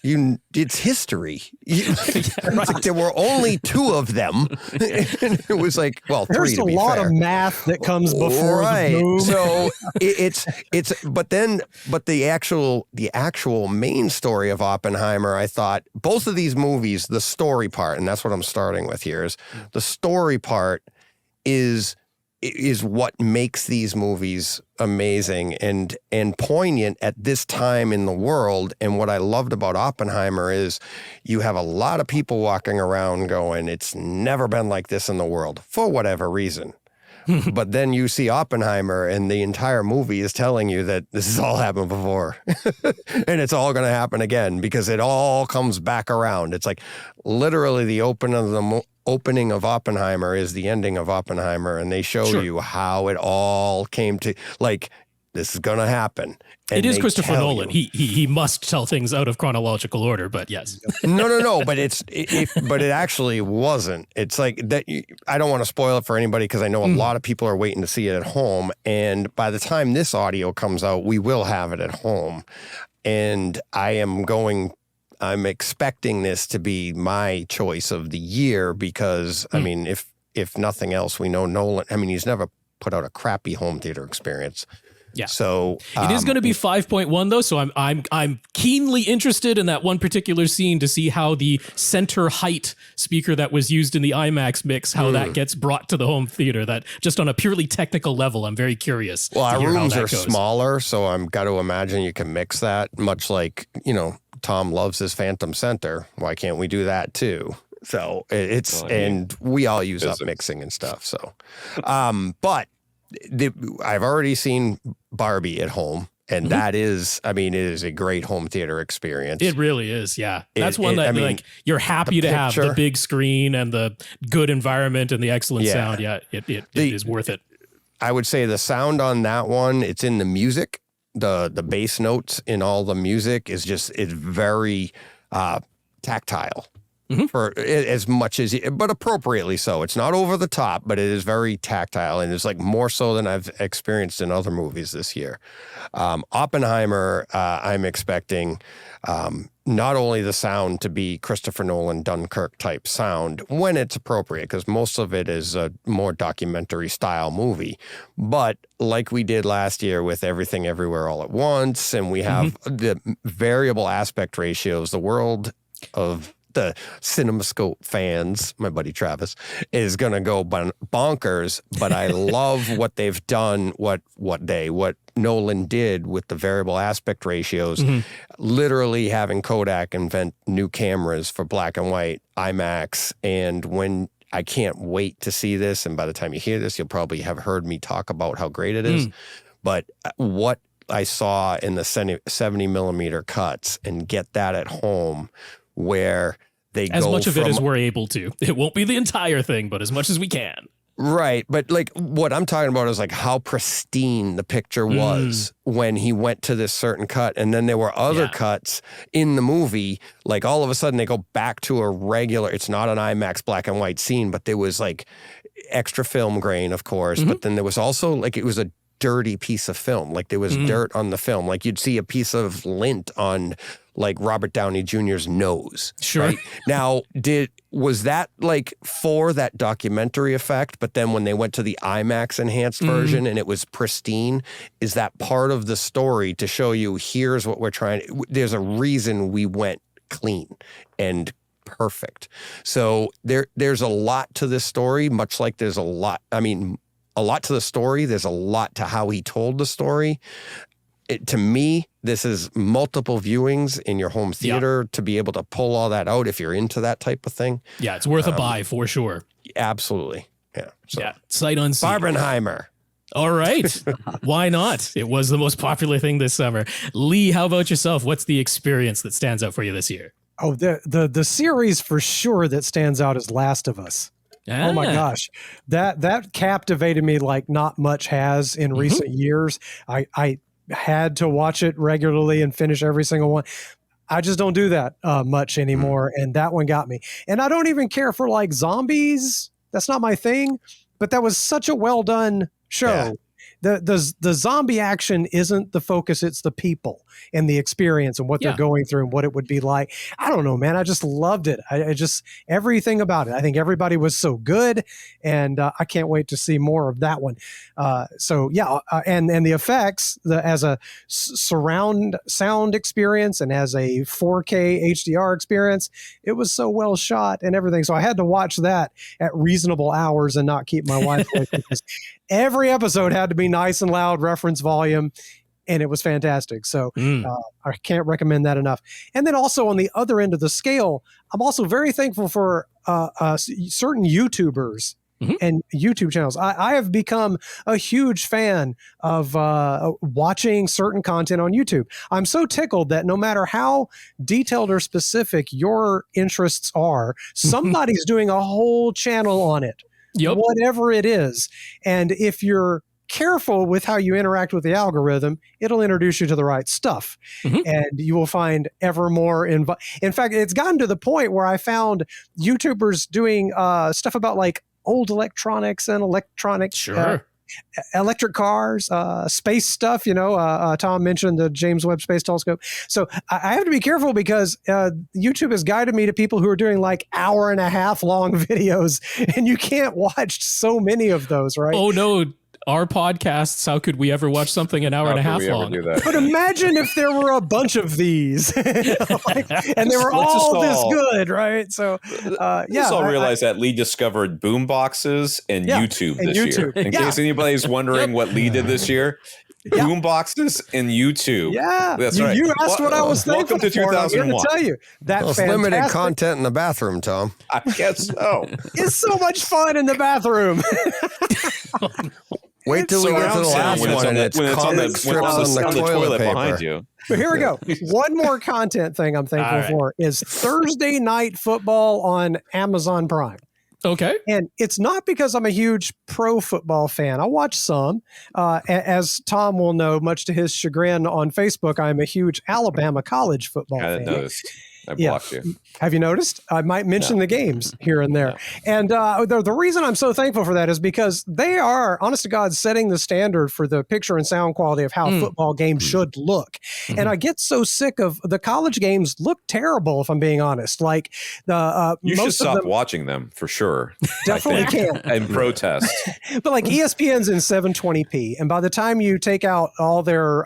it's history. Like, there were only 2 of them. And it was like, well, 3 There's to be fair. There's a lot of math that comes before the boom. So but the actual main story of Oppenheimer, I thought both of these movies, the story part, and that's what I'm starting with here, is the story part is what makes these movies amazing and poignant at this time in the world. And what I loved about Oppenheimer is you have a lot of people walking around going, it's never been like this in the world for whatever reason. But then you see Oppenheimer and the entire movie is telling you that this has all happened before and it's all going to happen again because it all comes back around. It's like literally the opening of Oppenheimer is the ending of Oppenheimer, and they show you how it all came to, like, this is going to happen. And it is Christopher Nolan. He must tell things out of chronological order, but yes. No. But but it actually wasn't. It's like that. I don't want to spoil it for anybody because I know a lot of people are waiting to see it at home. And by the time this audio comes out, we will have it at home. And I'm expecting this to be my choice of the year because, I mean, if nothing else, we know Nolan. I mean, he's never put out a crappy home theater experience. Yeah. So it is going to be 5.1 though, so I'm keenly interested in that one particular scene to see how the center height speaker that was used in the IMAX mix, how that gets brought to the home theater. That just on a purely technical level, I'm very curious. Well, our rooms are smaller, so I'm got to imagine you can mix that. Much like Tom loves his Phantom Center. Why can't we do that too? So and we all use up mixing and stuff. So, but I've already seen Barbie at home, and that is, I mean, it is a great home theater experience. It really is. Yeah. That's one that like you're happy to have the big screen and the good environment and the excellent sound. Yeah. It is worth it. I would say the sound on that one, it's in the music. the bass notes in all the music is just, it's very tactile. For as much as, but appropriately so. It's not over the top, but it is very tactile, and it's like more so than I've experienced in other movies this year. Oppenheimer, I'm expecting not only the sound to be Christopher Nolan Dunkirk type sound when it's appropriate, because most of it is a more documentary style movie, but like we did last year with Everything Everywhere All at Once, and we have the variable aspect ratios, the world of the CinemaScope fans, my buddy Travis, is going to go bonkers, but I love what they've done, what Nolan did with the variable aspect ratios, literally having Kodak invent new cameras for black and white, IMAX, and when I can't wait to see this, and by the time you hear this, you'll probably have heard me talk about how great it is, but what I saw in the 70 millimeter cuts and get that at home where they as go much of it from, as we're able to. It won't be the entire thing, but as much as we can. Right. But like what I'm talking about is like how pristine the picture was when he went to this certain cut. And then there were other cuts in the movie. Like all of a sudden they go back to a regular, it's not an IMAX black and white scene, but there was like extra film grain, of course. But then there was also like, it was a dirty piece of film. Like there was dirt on the film. Like you'd see a piece of lint on like Robert Downey Jr.'s nose. Sure. Right? Now, was that like for that documentary effect, but then when they went to the IMAX enhanced version and it was pristine, is that part of the story to show you here's what we're trying, there's a reason we went clean and perfect. So there's a lot to this story, much like there's a lot to the story. There's a lot to how he told the story. To me, this is multiple viewings in your home theater to be able to pull all that out if you're into that type of thing. Yeah, it's worth a buy for sure. Absolutely. Yeah. So, Sight unseen. Barbenheimer. All right. Why not? It was the most popular thing this summer. Lee, how about yourself? What's the experience that stands out for you this year? Oh, the series for sure that stands out is Last of Us. Oh my gosh, that captivated me like not much has in recent years. I had to watch it regularly and finish every single one. I just don't do that much anymore, and that one got me. And I don't even care for like zombies. That's not my thing. But that was such a well done show. Yeah. The zombie action isn't the focus, it's the people and the experience and what they're going through and what it would be like. I don't know, man. I just loved it. I just, everything about it. I think everybody was so good, and I can't wait to see more of that one. And the effects, as a surround sound experience and as a 4K HDR experience, it was so well shot and everything. So I had to watch that at reasonable hours and not keep my wife awake because every episode had to be nice and loud, reference volume, and it was fantastic. So I can't recommend that enough. And then also on the other end of the scale, I'm also very thankful for certain YouTubers and YouTube channels. I have become a huge fan of watching certain content on YouTube. I'm so tickled that no matter how detailed or specific your interests are, somebody's doing a whole channel on it. Yep. Whatever it is. And if you're careful with how you interact with the algorithm, it'll introduce you to the right stuff. And you will find ever more. In fact, it's gotten to the point where I found YouTubers doing stuff about like old electronics and electronic electric cars, space stuff. Tom mentioned the James Webb Space Telescope. So I have to be careful because YouTube has guided me to people who are doing like hour-and-a-half long videos, and you can't watch so many of those, right? Oh no. Our podcasts, how could we ever watch something an hour and a half long? But imagine if there were a bunch of these and they were all this good, right? So, let's all realize that Lee discovered boom boxes and YouTube this year. In case anybody's wondering what Lee did this year, boom boxes and YouTube. Yeah, that's right. You asked what I was thinking. Welcome to 2001. I'm going to tell you that limited content in the bathroom, Tom. I guess so. It's so much fun in the bathroom. Wait till we get to the last one and it's comic strips on the toilet paper behind you. But here we go. One more content thing I'm thankful for is Thursday Night Football on Amazon Prime. Okay. And it's not because I'm a huge pro football fan. I watch some. As Tom will know, much to his chagrin on Facebook, I'm a huge Alabama college football I fan. noticed. I blocked you. Have you noticed? I might mention the games here and there. No. And the reason I'm so thankful for that is because they are, honest to God, setting the standard for the picture and sound quality of how football games should look. And I get so sick of the college games look terrible, if I'm being honest. Like You most should of stop them watching them for sure. definitely can. And protest. But like ESPN's in 720p, and by the time you take out all their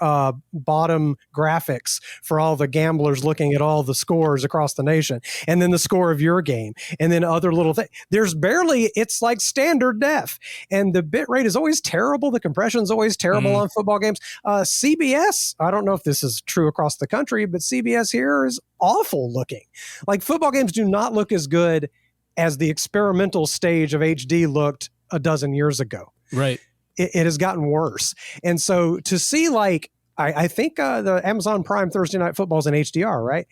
bottom graphics for all the gamblers looking at all the scores across the nation, and then the score of your game, and then other little things, there's barely, it's like standard def, and the bit rate is always terrible. The compression is always terrible on football games. CBS, I don't know if this is true across the country, but CBS here is awful looking. Like football games do not look as good as the experimental stage of HD looked a dozen years ago. Right. It has gotten worse. And so to see like, I think the Amazon Prime Thursday Night Football is in HDR, right?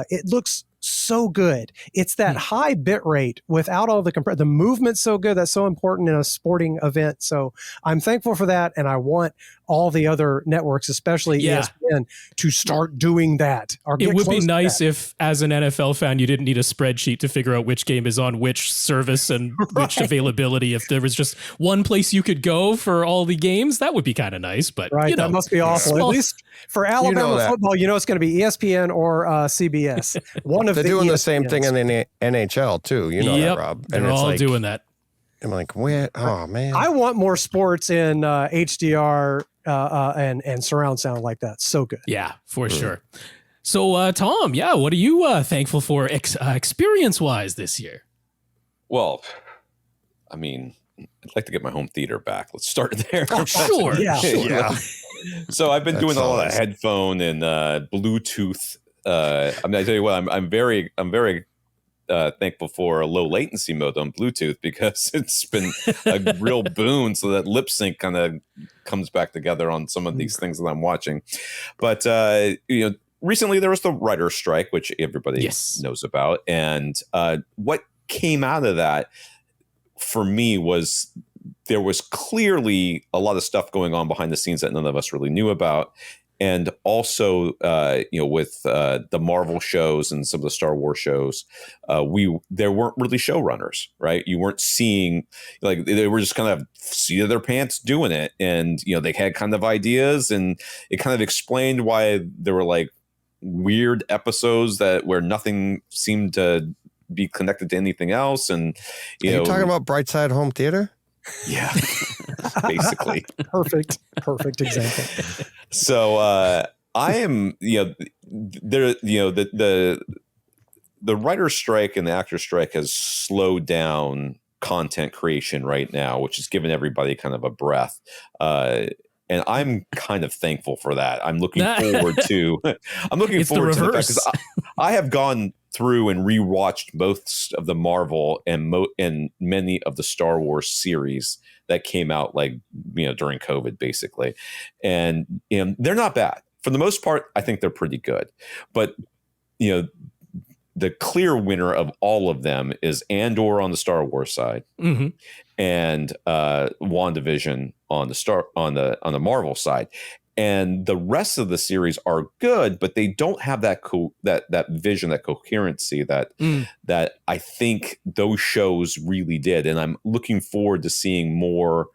It looks so good. It's that high bit rate without all the movement's so good. That's so important in a sporting event. So I'm thankful for that. And I want all the other networks, especially ESPN, to start doing that. Or it would be nice if, as an NFL fan, you didn't need a spreadsheet to figure out which game is on which service and which availability. If there was just one place you could go for all the games, that would be kind of nice. But that must be awful. At least for Alabama football, it's going to be ESPN or CBS. One of They're doing the same ESPNs. thing in the NHL too. You know that, Rob. They're all doing that. I'm like, where? Oh man, I want more sports in HDR and surround sound like that. So good. Yeah, for sure. So, Tom, what are you thankful for experience-wise this year? Well, I mean, I'd like to get my home theater back. Let's start there. Sure. yeah. So I've been doing a lot of always- headphone and Bluetooth. I mean, I tell you what, I'm very thankful for a low latency mode on Bluetooth because it's been a real boon, so that lip sync kind of comes back together on some of these things that I'm watching. But recently there was the writer's strike, which everybody knows about, and what came out of that for me was there was clearly a lot of stuff going on behind the scenes that none of us really knew about. And also, with the Marvel shows and some of the Star Wars shows, there weren't really showrunners, right? You weren't seeing, like, they were just kind of seat of their pants doing it. And, they had kind of ideas, and it kind of explained why there were like weird episodes where nothing seemed to be connected to anything else. And, Are you talking about Brightside Home Theater? Yeah, basically. Perfect example. So I am, the writer's strike and the actor's strike has slowed down content creation right now, which has given everybody kind of a breath. And I'm kind of thankful for that. I'm looking forward to. I'm looking forward to the fact because I have gone through and rewatched most of the Marvel and many of the Star Wars series that came out during COVID, basically, and they're not bad for the most part. I think they're pretty good, but the clear winner of all of them is Andor on the Star Wars side, and WandaVision on the Marvel side. And the rest of the series are good, but they don't have that that vision, that coherency that I think those shows really did. And I'm looking forward to seeing more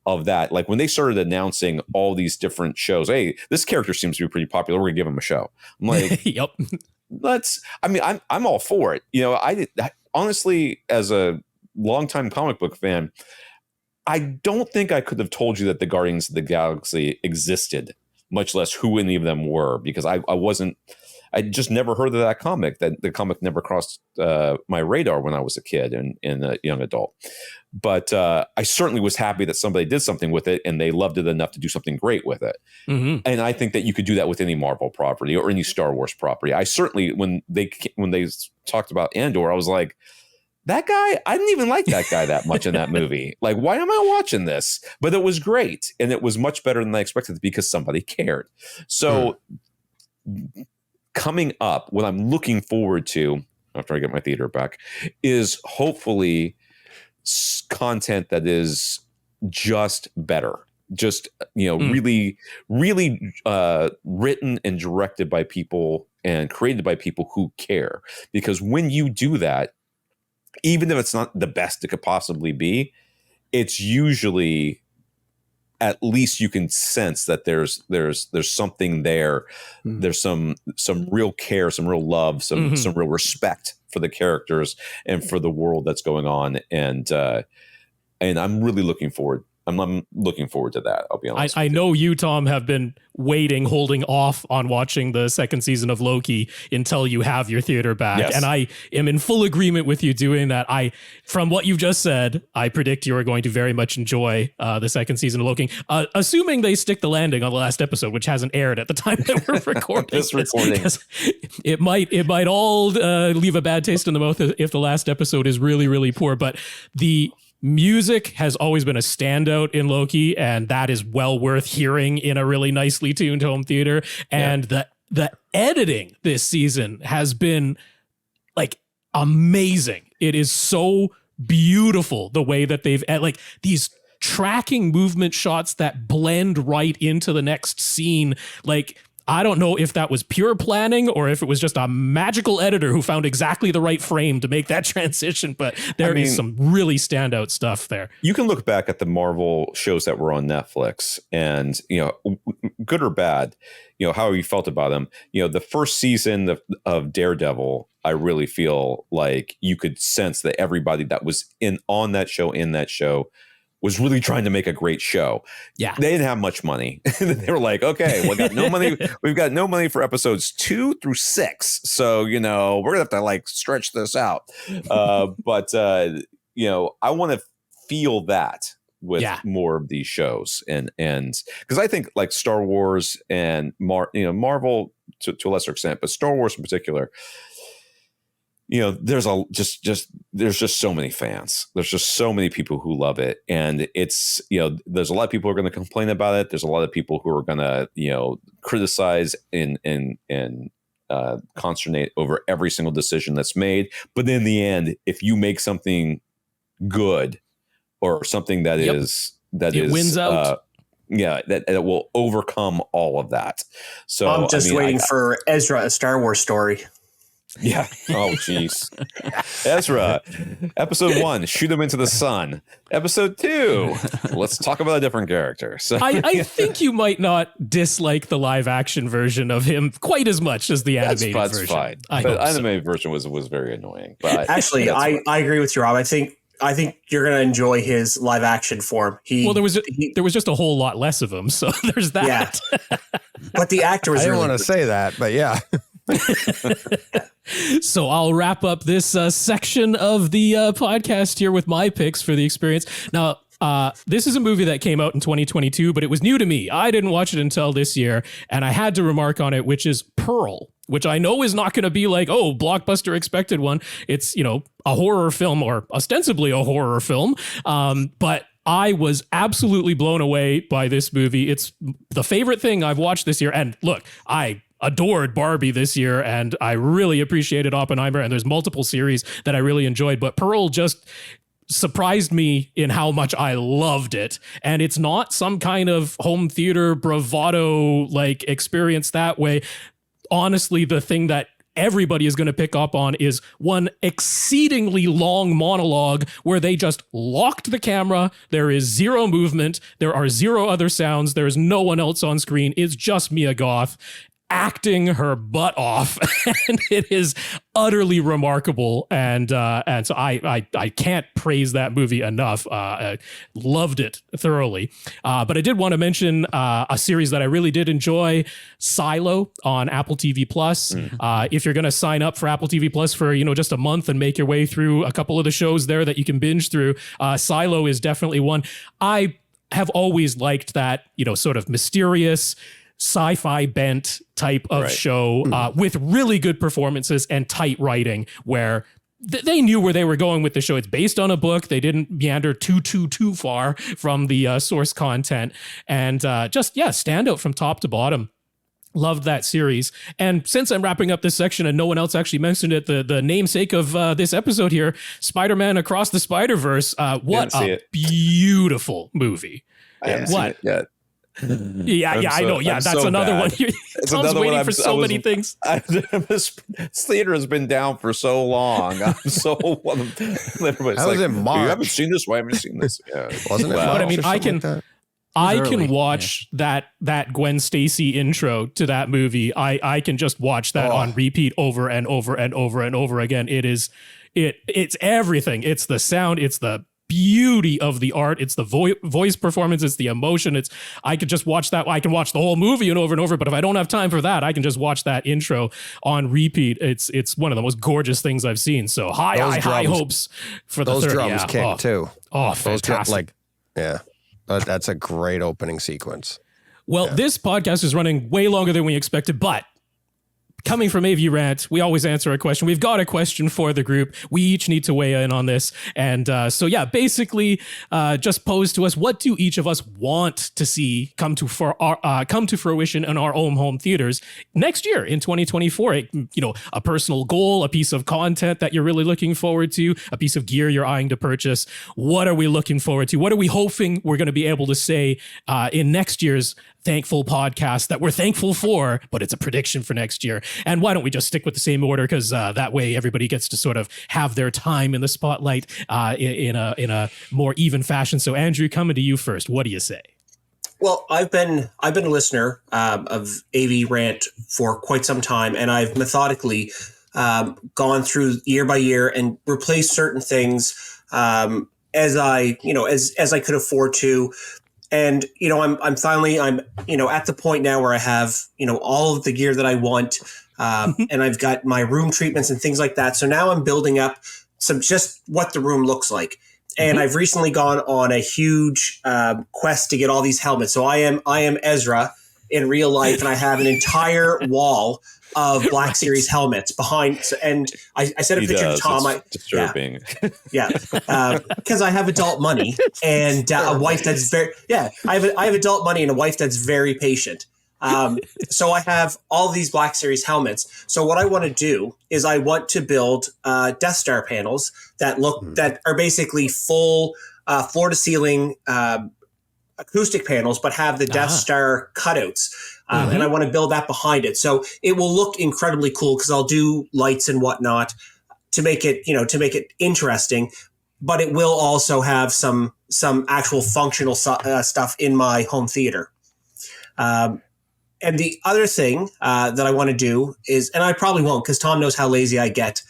of that. Like when they started announcing all these different shows, hey, this character seems to be pretty popular, we're gonna give him a show. I'm like, yep. I'm all for it. I honestly, as a longtime comic book fan, I don't think I could have told you that the Guardians of the Galaxy existed, much less who any of them were, because I just never heard of that comic. That the comic never crossed my radar when I was a kid and a young adult. But I certainly was happy that somebody did something with it and they loved it enough to do something great with it. And I think that you could do that with any Marvel property or any Star Wars property. I certainly, when they talked about Andor, I was like, that guy, I didn't even like that guy that much in that movie. Like, why am I watching this? But it was great. And it was much better than I expected because somebody cared. So coming up, what I'm looking forward to after I get my theater back is hopefully content that is just better. Just, really, really written and directed by people and created by people who care. Because when you do that, even if it's not the best it could possibly be, it's usually, at least you can sense that there's something there. There's some real care, some real love, some real respect for the characters and for the world that's going on. And I'm really looking forward. I'm looking forward to that. I'll be honest. I know you, Tom, have been holding off on watching the second season of Loki until you have your theater back. Yes. And I am in full agreement with you doing that. From what you've just said, I predict you are going to very much enjoy the second season of Loki, assuming they stick the landing on the last episode, which hasn't aired at the time that we're recording. This recording. It might all leave a bad taste in the mouth if the last episode is really, really poor. But the music has always been a standout in Loki, and that is well worth hearing in a really nicely tuned home theater. And the editing this season has been like amazing. It is so beautiful the way that they've like these tracking movement shots that blend right into the next scene. Like, I don't know if that was pure planning or if it was just a magical editor who found exactly the right frame to make that transition, but there is some really standout stuff there. You can look back at the Marvel shows that were on Netflix and, good or bad, how you felt about them. The first season of Daredevil, I really feel like you could sense that everybody that was in that show was really trying to make a great show. Yeah. They didn't have much money. They were like, okay, we got no money. We've got no money for episodes 2 through 6. So, we're gonna have to stretch this out. But I want to feel that with more of these shows. And because I think like Star Wars and Marvel to a lesser extent, but Star Wars in particular, there's just so many fans. There's just so many people who love it. And it's, there's a lot of people who are going to complain about it. There's a lot of people who are going to, criticize and consternate over every single decision that's made. But in the end, if you make something good or something that it wins out. That it will overcome all of that. So I'm just waiting for Ezra, a Star Wars story. Yeah. Oh, geez. Ezra, episode 1, shoot him into the sun. Episode 2, let's talk about a different character. So I think you might not dislike the live action version of him quite as much as the animated version. That's fine. The animated version was very annoying. But actually, I agree with you, Rob. I think you're going to enjoy his live action form. There was just a whole lot less of him, so there's that. Yeah. But the actor was. I didn't want to say that, but yeah. So I'll wrap up this section of the podcast here with my picks for the experience. Now, this is a movie that came out in 2022, but it was new to me. I didn't watch it until this year, and I had to remark on it, which is Pearl, which I know is not going to be like, oh, blockbuster expected one. It's, a horror film or ostensibly a horror film. But I was absolutely blown away by this movie. It's the favorite thing I've watched this year. And look, I adored Barbie this year, and I really appreciated Oppenheimer, and there's multiple series that I really enjoyed, but Pearl just surprised me in how much I loved it. And it's not some kind of home theater bravado like experience that way. Honestly, the thing that everybody is going to pick up on is one exceedingly long monologue where they just locked the camera. There is zero movement. There are zero other sounds. There is no one else on screen. It's just Mia Goth acting her butt off, and it is utterly remarkable. And so I can't praise that movie enough. I loved it thoroughly. But I did want to mention a series that I really did enjoy, Silo on Apple TV Plus. If you're going to sign up for Apple TV Plus for just a month and make your way through a couple of the shows there that you can binge through, Silo is definitely one. I have always liked that sort of mysterious sci-fi bent type of show with really good performances and tight writing where they knew where they were going with the show. It's based on a book. They didn't meander too far from the source content, and stand out from top to bottom. Loved that series. And since I'm wrapping up this section and no one else actually mentioned it, the namesake of this episode here, Spider-Man Across the Spider-Verse, what a beautiful movie. I haven't seen it yet. I know. Yeah, that's another one. Tom's waiting for so many things. This theater has been down for so long. I'm so. Everybody's That was in March. You haven't seen this? Why haven't you seen this? Yeah, Wasn't it? Wow. But I mean, I can early. watch that Gwen Stacy intro to that movie. I can just watch that on repeat over and over and over and over again. It's everything. It's the sound. It's the beauty of the art. It's the voice performance. It's the emotion. I could just watch that. I can watch the whole movie and over, but if I don't have time for that, I can just watch that intro on repeat. It's one of the most gorgeous things I've seen. So high hopes for the those third. drums kick too. Oh, fantastic. That's a great opening sequence. Well, this podcast is running way longer than we expected, but coming from AV Rant, we always answer a question. We've got a question for the group. We each need to weigh in on this. And basically, just pose to us, what do each of us want to see come to fruition in our own home theaters next year in 2024? A personal goal, a piece of content that you're really looking forward to, a piece of gear you're eyeing to purchase. What are we looking forward to? What are we hoping we're going to be able to say in next year's thankful podcast that we're thankful for, but it's a prediction for next year? And why don't we just stick with the same order? Because that way everybody gets to sort of have their time in the spotlight in a more even fashion. So Andrew, coming to you first. What do you say? Well, I've been a listener of AV Rant for quite some time, and I've methodically gone through year by year and replaced certain things as I could afford to. And, I'm finally at the point now where I have, all of the gear that I want, and I've got my room treatments and things like that. So now I'm building up just what the room looks like. And I've recently gone on a huge quest to get all these helmets. So I am Ezra in real life, and I have an entire wall of Black Series helmets behind. And I sent a picture to Tom. It's disturbing. Because I have adult money and a wife that's I have adult money and a wife that's very patient. So I have all these Black Series helmets. So what I want to do is I want to build Death Star panels that are basically full floor to ceiling acoustic panels, but have the Death Star cutouts. And I want to build that behind it. So it will look incredibly cool because I'll do lights and whatnot to make it interesting, but it will also have some actual functional stuff in my home theater. And the other thing that I want to do is, and I probably won't because Tom knows how lazy I get.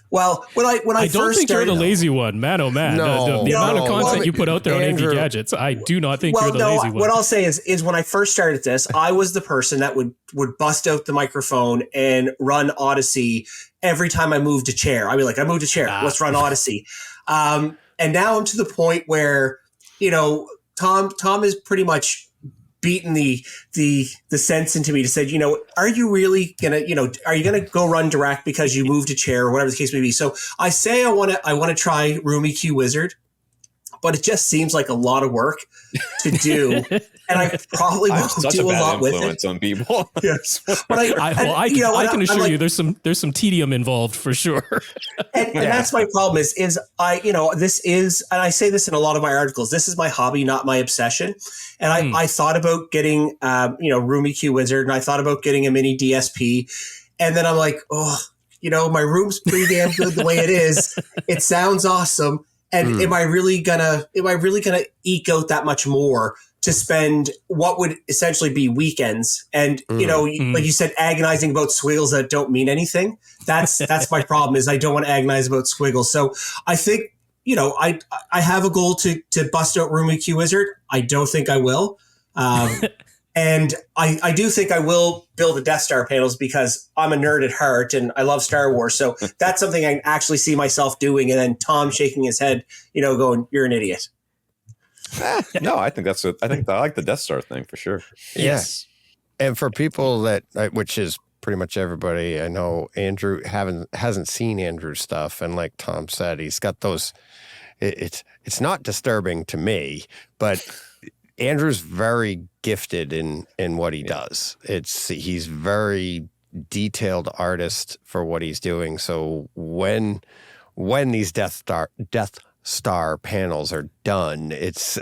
Well, when I don't first think started, you're the lazy one, man. Oh man, the amount of content you put out there on AV Gadgets, I do not think you're the lazy one. What I'll say is when I first started this, I was the person that would bust out the microphone and run Odyssey every time I moved a chair. I'd be like, I moved a chair, let's run Odyssey. And now I'm to the point where Tom is pretty much beaten the sense into me to say, are you really gonna, are you gonna go run direct because you moved a chair or whatever the case may be? So I say I want to try Room EQ Wizard, but it just seems like a lot of work to do, and I probably won't do a lot with it. On people. Yes, but I can assure you, there's some tedium involved for sure. And that's my problem is this is, and I say this in a lot of my articles, this is my hobby, not my obsession. And I thought about getting, Room EQ Wizard, and I thought about getting a mini DSP. And then I'm like, my room's pretty damn good the way it is. It sounds awesome. And am I really gonna eke out that much more to spend what would essentially be weekends? And, like you said, agonizing about squiggles that don't mean anything. That's my problem is I don't want to agonize about squiggles. So I think, I have a goal to bust out Room EQ Wizard. I don't think I will. And I do think I will build the Death Star panels because I'm a nerd at heart and I love Star Wars. So that's something I can actually see myself doing. And then Tom shaking his head, going, "You're an idiot." No, I think I like the Death Star thing for sure. Yes. Yeah. And for people that, which is pretty much everybody, I know Andrew hasn't seen Andrew's stuff. And like Tom said, he's got those, it's not disturbing to me, but Andrew's very gifted in what he does. He's very detailed artist for what he's doing. So when these Death Star panels are done, it's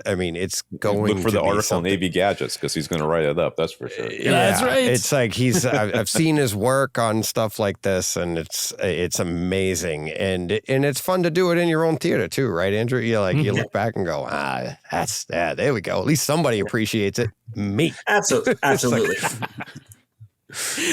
going look for to the be article on something. AV Gadgets because he's going to write it up. That's for sure. Yeah, that's right. It's like I've seen his work on stuff like this, and it's amazing, and it's fun to do it in your own theater too, right, Andrew? You look back and go, there we go. At least somebody appreciates it. Me, Absolutely.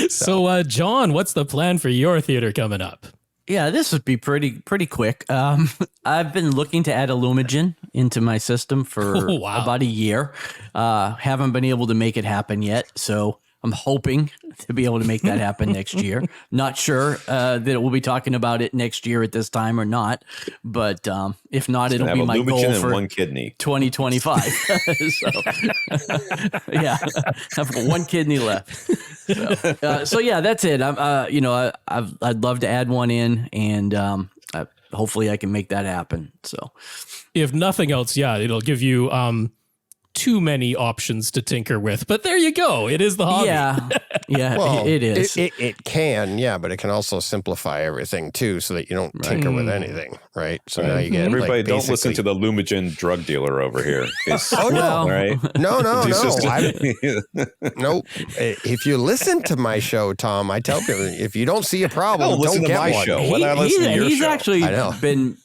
So, John, what's the plan for your theater coming up? Yeah, this would be pretty quick. I've been looking to add Illumigen into my system for about a year. Haven't been able to make it happen yet, so I'm hoping to be able to make that happen next year. Not sure that we'll be talking about it next year at this time or not, but if not, it'll be my goal for one kidney 2025. Yeah, I've got one kidney left. So yeah, that's it. I'd love to add one in, and hopefully I can make that happen. So, If nothing else, it'll give you too many options to tinker with. But there you go. It is the hobby. Yeah, well, it is. It can, but it can also simplify everything too, so that you don't tinker with anything, right? So now you get everybody. Don't listen to the Lumigen drug dealer over here. no, right? No. Just- Nope. If you listen to my show, Tom, I tell people if you don't see a problem, don't listen to get my one. show. Why not listen to your he's show? actually I know. been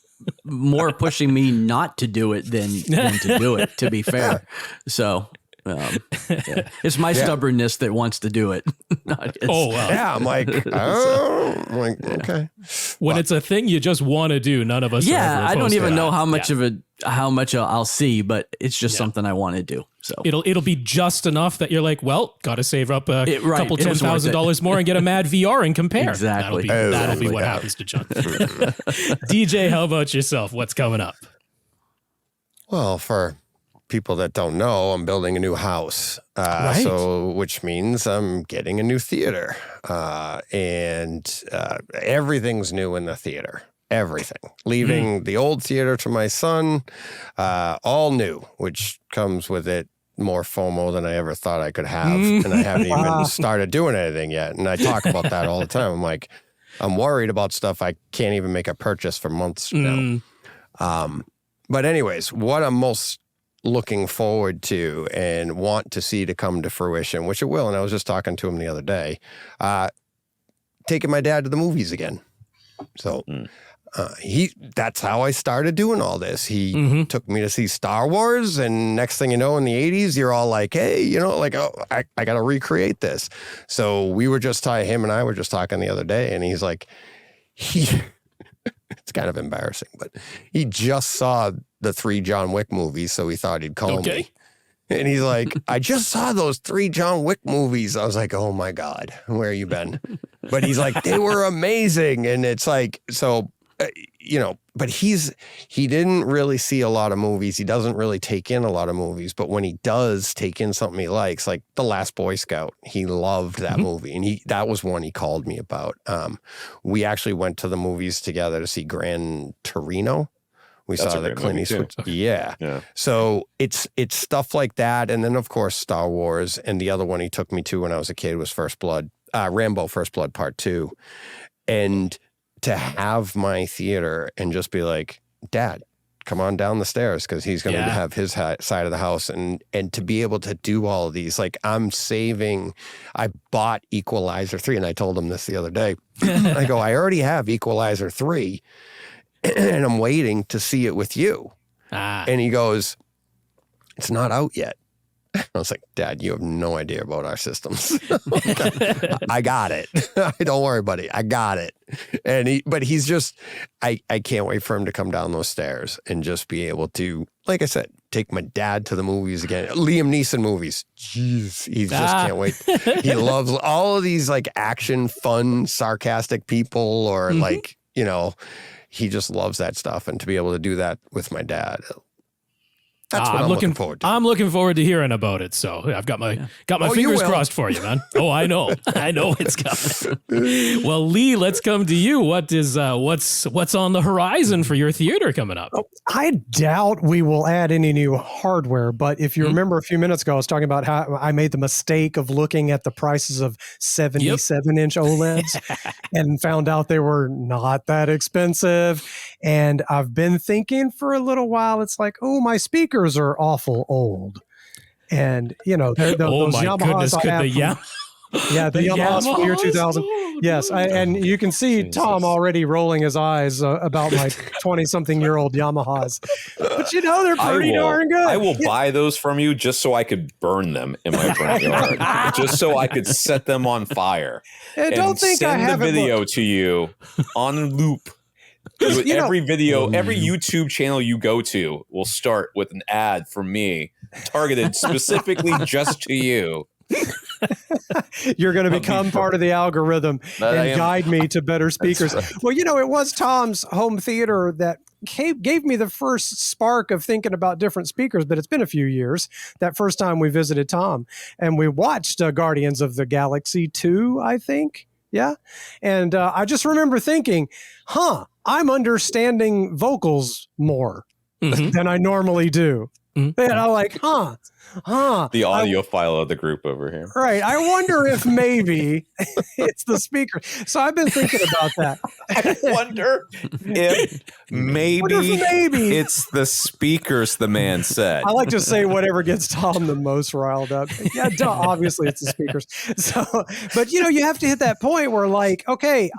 more pushing me not to do it than to do it, to be fair. So it's my stubbornness that wants to do it. Not his. Oh, wow. Yeah, I'm like, okay. When it's a thing you just want to do, none of us. Yeah, are I don't opposed to even that. know how much I'll see, but it's just something I want to do. So It'll be just enough that you're like, well, got to save up a couple It was worth $10,000 more and get a Mad VR and compare. Exactly. That'll be what happens to John. DJ, how about yourself? What's coming up? Well, for people that don't know, I'm building a new house. Right. So, which means I'm getting a new theater. And everything's new in the theater. Everything. Leaving the old theater to my son, all new, which comes with it more FOMO than I ever thought I could have. And I haven't even started doing anything yet. And I talk about that all the time. I'm like, I'm worried about stuff I can't even make a purchase for months now. But anyways, what I'm most looking forward to and want to see to come to fruition, which it will, and I was just talking to him the other day, taking my dad to the movies again. So that's how I started doing all this. He took me to see Star Wars, and next thing you know, in the 80s, you're all like, hey, I got to recreate this. So him and I were just talking the other day, and he's like, it's kind of embarrassing, but he just saw the 3 John Wick movies, so he thought he'd call me. And he's like, I just saw those 3 John Wick movies. I was like, oh my God, where you been? But he's like, they were amazing. And it's like, so, but he didn't really see a lot of movies. He doesn't really take in a lot of movies. But when he does take in something he likes, like The Last Boy Scout, he loved that movie. And that was one he called me about. We actually went to the movies together to see Gran Torino. We saw the Clint Eastwood. Yeah. So it's stuff like that. And then, of course, Star Wars. And the other one he took me to when I was a kid was Rambo First Blood Part 2. And to have my theater and just be like, Dad, come on down the stairs, because he's going to have his side of the house. And to be able to do all of these, like I bought Equalizer 3, and I told him this the other day. I go, I already have Equalizer 3. And I'm waiting to see it with you. And he goes, it's not out yet. I was like, Dad, you have no idea about our systems. I got it. Don't worry, buddy. I got it. But he's just, I can't wait for him to come down those stairs and just be able to, like I said, take my dad to the movies again. Liam Neeson movies. Jeez, he just can't wait. He loves all of these like action, fun, sarcastic people, or like, he just loves that stuff. And to be able to do that with my dad, That's what I'm looking forward to. I'm looking forward to hearing about it. So I've got my fingers crossed for you, man. Oh, I know it's coming. Well, Lee, let's come to you. What's on the horizon for your theater coming up? I doubt we will add any new hardware, but if you remember a few minutes ago, I was talking about how I made the mistake of looking at the prices of 77-inch OLEDs and found out they were not that expensive. And I've been thinking for a little while, it's like, oh, my speakers are awful old. And, those Yamahas I have the Yamahas from the year 2000. Yes, and you can see Tom already rolling his eyes about my 20-something-year-old Yamahas. But they're pretty darn good. I will buy those from you just so I could burn them in my front yard, just so I could set them on fire. I don't think I have the video to you on loop. Every video, every YouTube channel you go to will start with an ad from me targeted specifically just to you. You're going to become part of the algorithm and guide me to better speakers. Right. Well, it was Tom's home theater that gave me the first spark of thinking about different speakers, but it's been a few years. That first time we visited Tom and we watched Guardians of the Galaxy 2, I think. Yeah. And I just remember thinking, I'm understanding vocals more than I normally do. And I'm like, the audio file of the group over here. Right. I wonder if maybe it's the speaker. So I've been thinking about that. I wonder if maybe it's the speakers, the man said. I like to say whatever gets Tom the most riled up. Yeah, obviously it's the speakers. So, but you have to hit that point where okay,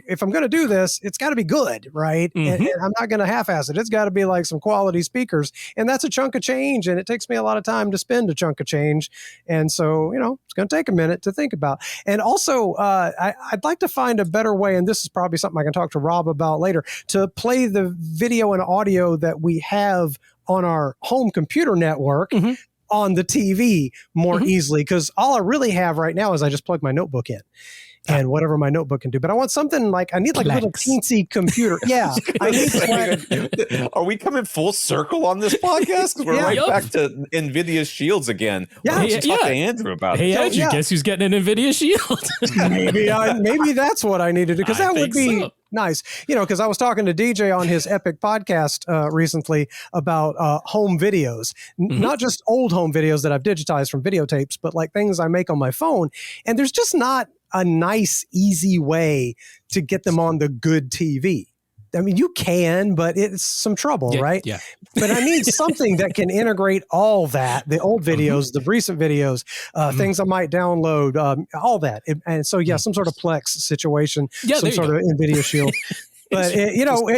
if I'm going to do this, it's got to be good, right? And I'm not going to half-ass it. It's got to be like some quality speakers. And that's a chunk of change. And it takes me a lot of time to spend a chunk of change. And so, it's going to take a minute to think about. And also, I'd like to find a better way, and this is probably something I can talk to Rob about later, to play the video and audio that we have on our home computer network on the TV more easily. Because all I really have right now is I just plug my notebook in. And whatever my notebook can do. But I want something I need a little teensy computer. Yeah. I need Are we coming full circle on this podcast? Because we're back to NVIDIA Shields again. Yeah. Talk to Andrew about it. Hey, Andrew, guess who's getting an NVIDIA Shield? maybe that's what I need to do. Because that would be nice. Because I was talking to DJ on his Epic podcast recently about home videos. Not just old home videos that I've digitized from videotapes, but things I make on my phone. And there's just not a nice, easy way to get them on the good TV. I mean, you can, but it's some trouble, right? Yeah. But I need something that can integrate all that, the old videos, the recent videos, things I might download, all that. And so, some sort of Plex situation, some sort of NVIDIA Shield. But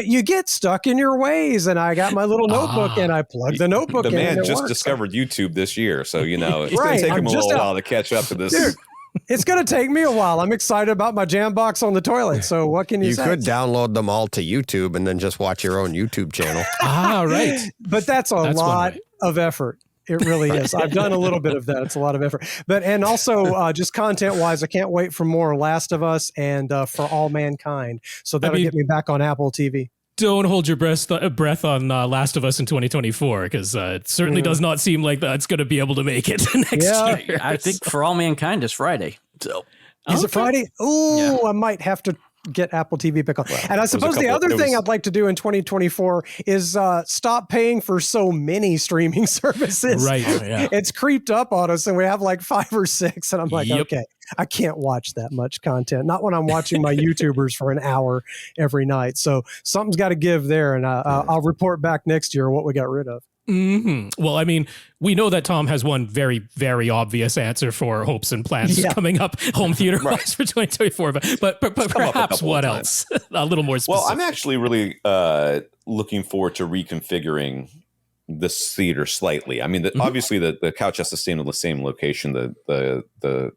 you get stuck in your ways, and I got my little notebook, and I plugged the notebook in. The man just discovered YouTube this year, so it's going to take him a little while to catch up to this. Dude, it's going to take me a while. I'm excited about my jam box on the toilet. So what can you say? You could download them all to YouTube and then just watch your own YouTube channel. Right. But that's a lot of effort. It really is. I've done a little bit of that. It's a lot of effort. And also just content-wise, I can't wait for more Last of Us and For All Mankind. So that'll get me back on Apple TV. Don't hold your breath on Last of Us in 2024, because it certainly does not seem like that's going to be able to make it next year. I think For All Mankind is Friday. So is it Friday? Oh, I might have to get Apple TV pick up. And I suppose the other thing I'd like to do in 2024 is stop paying for so many streaming services. Right. It's creeped up on us, and we have 5 or 6, and I'm like, okay, I can't watch that much content. Not when I'm watching my YouTubers for an hour every night. So something's got to give there, and I'll report back next year what we got rid of. Well, I mean, we know that Tom has one very, very obvious answer for hopes and plans coming up home theater-wise for 2024. But perhaps what else? A little more specific. Well, I'm actually really looking forward to reconfiguring this theater slightly. I mean, obviously the couch has to stay in the same location. The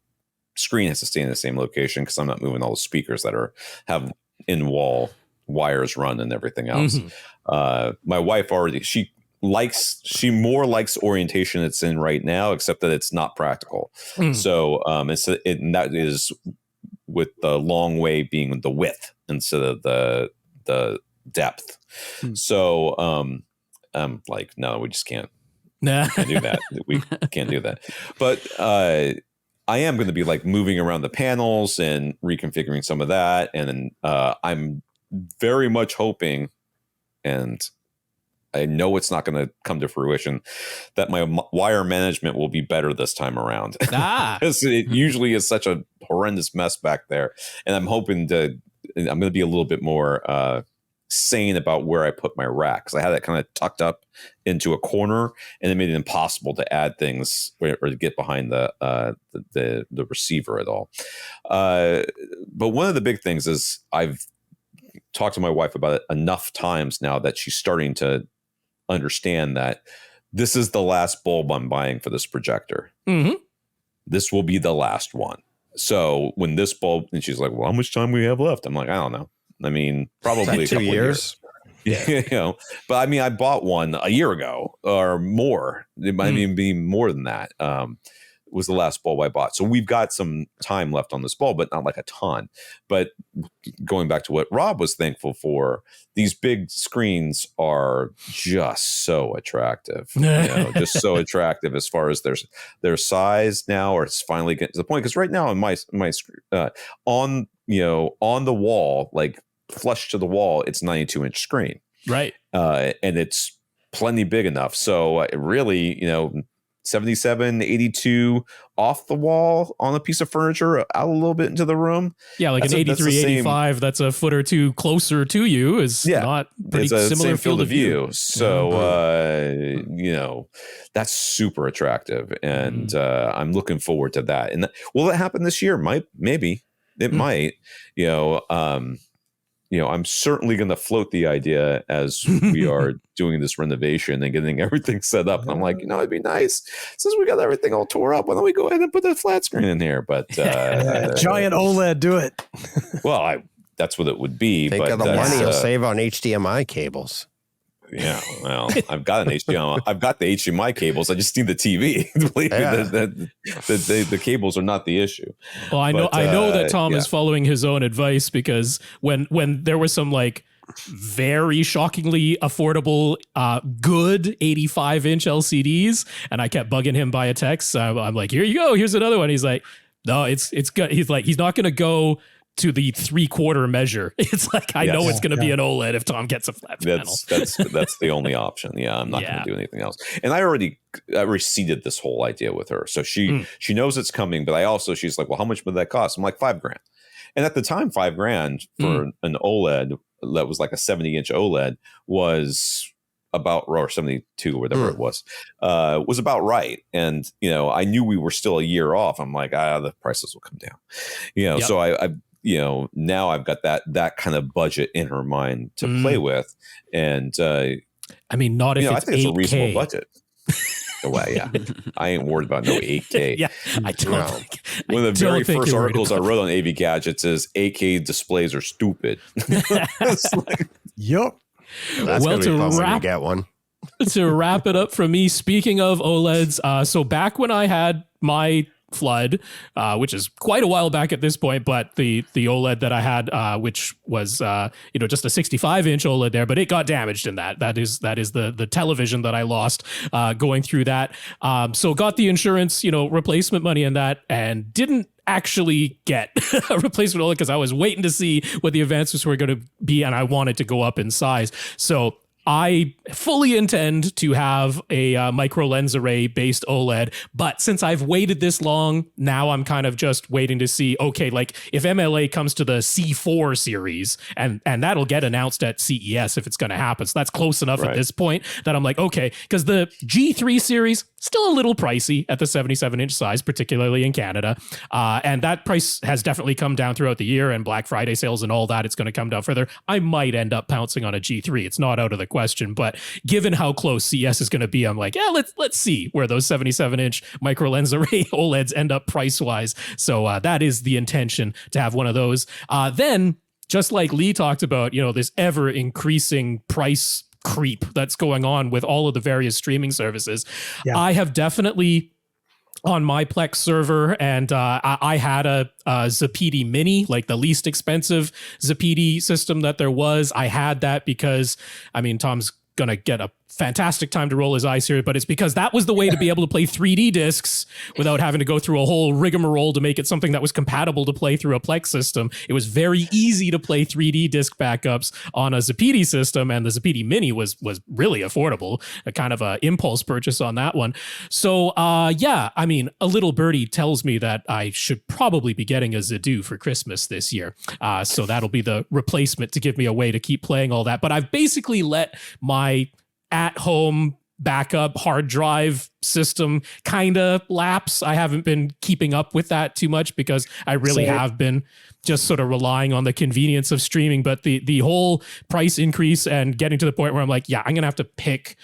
screen has to stay in the same location because I'm not moving all the speakers that have in-wall wires run and everything else. My wife she more likes orientation it's in right now, except that it's not practical. So and that is with the long way being the width instead of the depth. So I'm like, no, we just can't. Nah. Can't do that. We can't do that. But I am going to be like moving around the panels and reconfiguring some of that. And then I'm very much hoping, and I know it's not going to come to fruition, that my wire management will be better this time around. Because it usually is such a horrendous mess back there. And I'm hoping I'm going to be a little bit more sane about where I put my rack, because I had that kind of tucked up into a corner, and it made it impossible to add things or to get behind the receiver at all. But one of the big things is I've talked to my wife about it enough times now that she's starting to understand that this is the last bulb I'm buying for this projector. Mm-hmm. This will be the last one. So when this bulb, and she's like, well, how much time we have left? I'm like, I don't know. I mean, probably a couple 2 years. Yeah, you know, but I mean, I bought one a year ago or more. It might even be more than that. Was the last bulb I bought. So we've got some time left on this bulb, but not like a ton. But going back to what Rob was thankful for, these big screens are just so attractive. You know, just so attractive as far as their size now, or it's finally getting to the point. Because right now on my on the wall, like flush to the wall, it's 92-inch screen, Right. and it's plenty big enough. So it really, 77, 82 off the wall on a piece of furniture out a little bit into the room. Yeah, like an 83, 85 that's a foot or two closer to you is not pretty similar field of view. So, that's super attractive. And I'm looking forward to that. And will it happen this year? Maybe. It might. I'm certainly going to float the idea as we are doing this renovation and getting everything set up. And I'm like, it'd be nice since we got everything all tore up. Why don't we go ahead and put a flat screen in here? But giant OLED, do it. Well, that's what it would be. Think of the money you'll save on HDMI cables. Yeah, well, I've got an HDMI. I've got the HDMI cables. I just need the TV. The cables are not the issue. Well, I know that Tom is following his own advice, because when there was some like very shockingly affordable, good 85-inch LCDs, and I kept bugging him by a text. I'm like, here you go. Here's another one. He's like, no, it's good. He's like, he's not going to go to the 3/4 measure. It's like, I know it's going to be an OLED if Tom gets a flat panel. That's the only option. Yeah, I'm not going to do anything else. And I already seeded this whole idea with her, so she knows it's coming. But she's like, well, how much would that cost? I'm like, $5,000. And at the time, $5,000 for an OLED that was like a 70-inch OLED was about, or 72, whatever it was about right. And I knew we were still a year off. I'm like, the prices will come down. So I now I've got that kind of budget in her mind to play with. And I mean, not if I it's think 8K. It's a reasonable budget. Well, yeah, I ain't worried about no 8K. Yeah, I don't think. One of the very first articles I wrote on AV Gadgets is 8K displays are stupid. Yup. That's gonna be fun when you get one. To wrap it up from me, speaking of OLEDs, so back when I had my Flood, which is quite a while back at this point, but the OLED that I had, which was just a 65-inch OLED there, but it got damaged in that. That is the television that I lost going through that. So got the insurance, replacement money in that, and didn't actually get a replacement OLED because I was waiting to see what the advancements were going to be, and I wanted to go up in size. So I fully intend to have a micro lens array based OLED, but since I've waited this long, now I'm kind of just waiting to see, okay, like if MLA comes to the C4 series, and that'll get announced at CES if it's going to happen. So that's close enough at this point that I'm like, okay, because the G3 series, still a little pricey at the 77-inch size, particularly in Canada. And that price has definitely come down throughout the year, and Black Friday sales and all that, it's going to come down further. I might end up pouncing on a G3. It's not out of the question, but given how close CES is going to be, I'm like, yeah, let's see where those 77-inch micro lens array OLEDs end up price-wise. So that is the intention, to have one of those. Then, just like Lee talked about, this ever-increasing price creep that's going on with all of the various streaming services. Yeah. I have definitely, on my Plex server, and I had a Zapiti Mini, like the least expensive Zapiti system that there was. I had that because, Tom's gonna get a fantastic time to roll his iSeries, but it's because that was the way to be able to play 3D discs without having to go through a whole rigmarole to make it something that was compatible to play through a Plex system. It was very easy to play 3D disc backups on a Zapiti system, and the Zapiti Mini was really affordable, a kind of a impulse purchase on that one. So yeah, I mean, a little birdie tells me that I should probably be getting a Zadu for Christmas this year. So that'll be the replacement to give me a way to keep playing all that. But I've basically let my at-home backup hard drive system kind of lapse. I haven't been keeping up with that too much because I really have been just sort of relying on the convenience of streaming. But the whole price increase and getting to the point where I'm like, yeah, I'm going to have to pick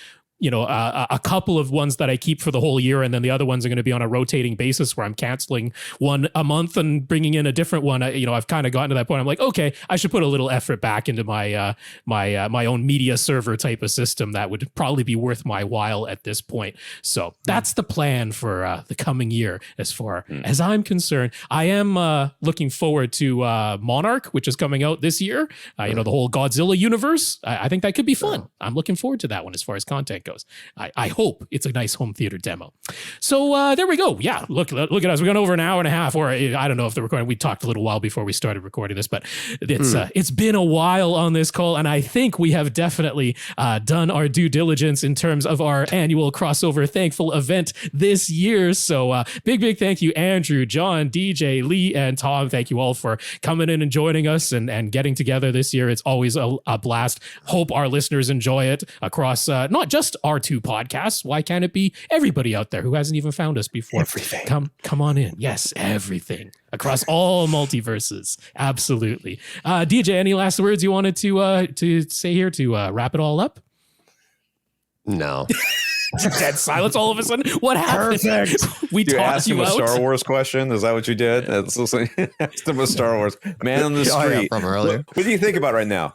a couple of ones that I keep for the whole year, and then the other ones are going to be on a rotating basis where I'm canceling one a month and bringing in a different one. I've kind of gotten to that point. I'm like, okay, I should put a little effort back into my my own media server type of system that would probably be worth my while at this point. So that's the plan for the coming year, as far as I'm concerned. I am looking forward to Monarch, which is coming out this year. The whole Godzilla universe. I think that could be fun. I'm looking forward to that one as far as content goes. I hope it's a nice home theater demo. So there we go. Yeah, look at us. We're going over an hour and a half, or I don't know if the recording. We talked a little while before we started recording this, but it's been a while on this call, and I think we have definitely done our due diligence in terms of our annual crossover thankful event this year. So big thank you, Andrew, John, DJ, Lee, and Tom. Thank you all for coming in and joining us and getting together this year. It's always a blast. Hope our listeners enjoy it across not just our two podcasts. Why can't it be everybody out there who hasn't even found us before? Everything. Come on in. Yes, everything across all multiverses. Absolutely. DJ, any last words you wanted to say here to wrap it all up? No. Dead silence all of a sudden. What happened? Perfect. We you talked asked him you a out. Star Wars question. Is that what you did? Asked him a Star Wars man on the street from earlier. What do you think about right now?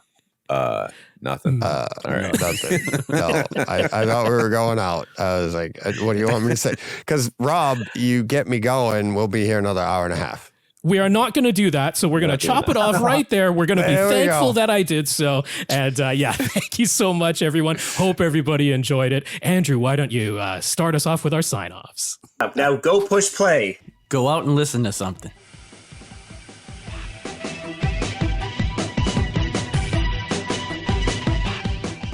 Nothing. All right. No, Nothing. No, I thought we were going out. I was like, what do you want me to say? Because Rob, you get me going. We'll be here another hour and a half. We are not going to do that, so we're going to chop it off right there. We're going to be thankful that I did so. And yeah, thank you so much, everyone. Hope everybody enjoyed it. Andrew, why don't you start us off with our sign-offs? Now go push play. Go out and listen to something.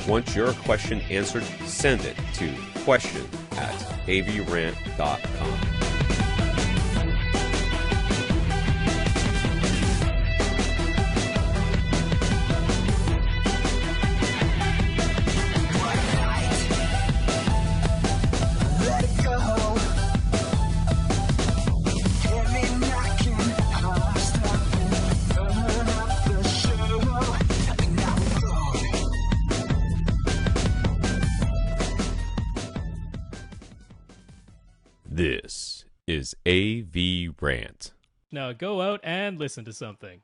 Want your question answered? Send it to question@avrant.com. This is AV Rant. Now go out and listen to something.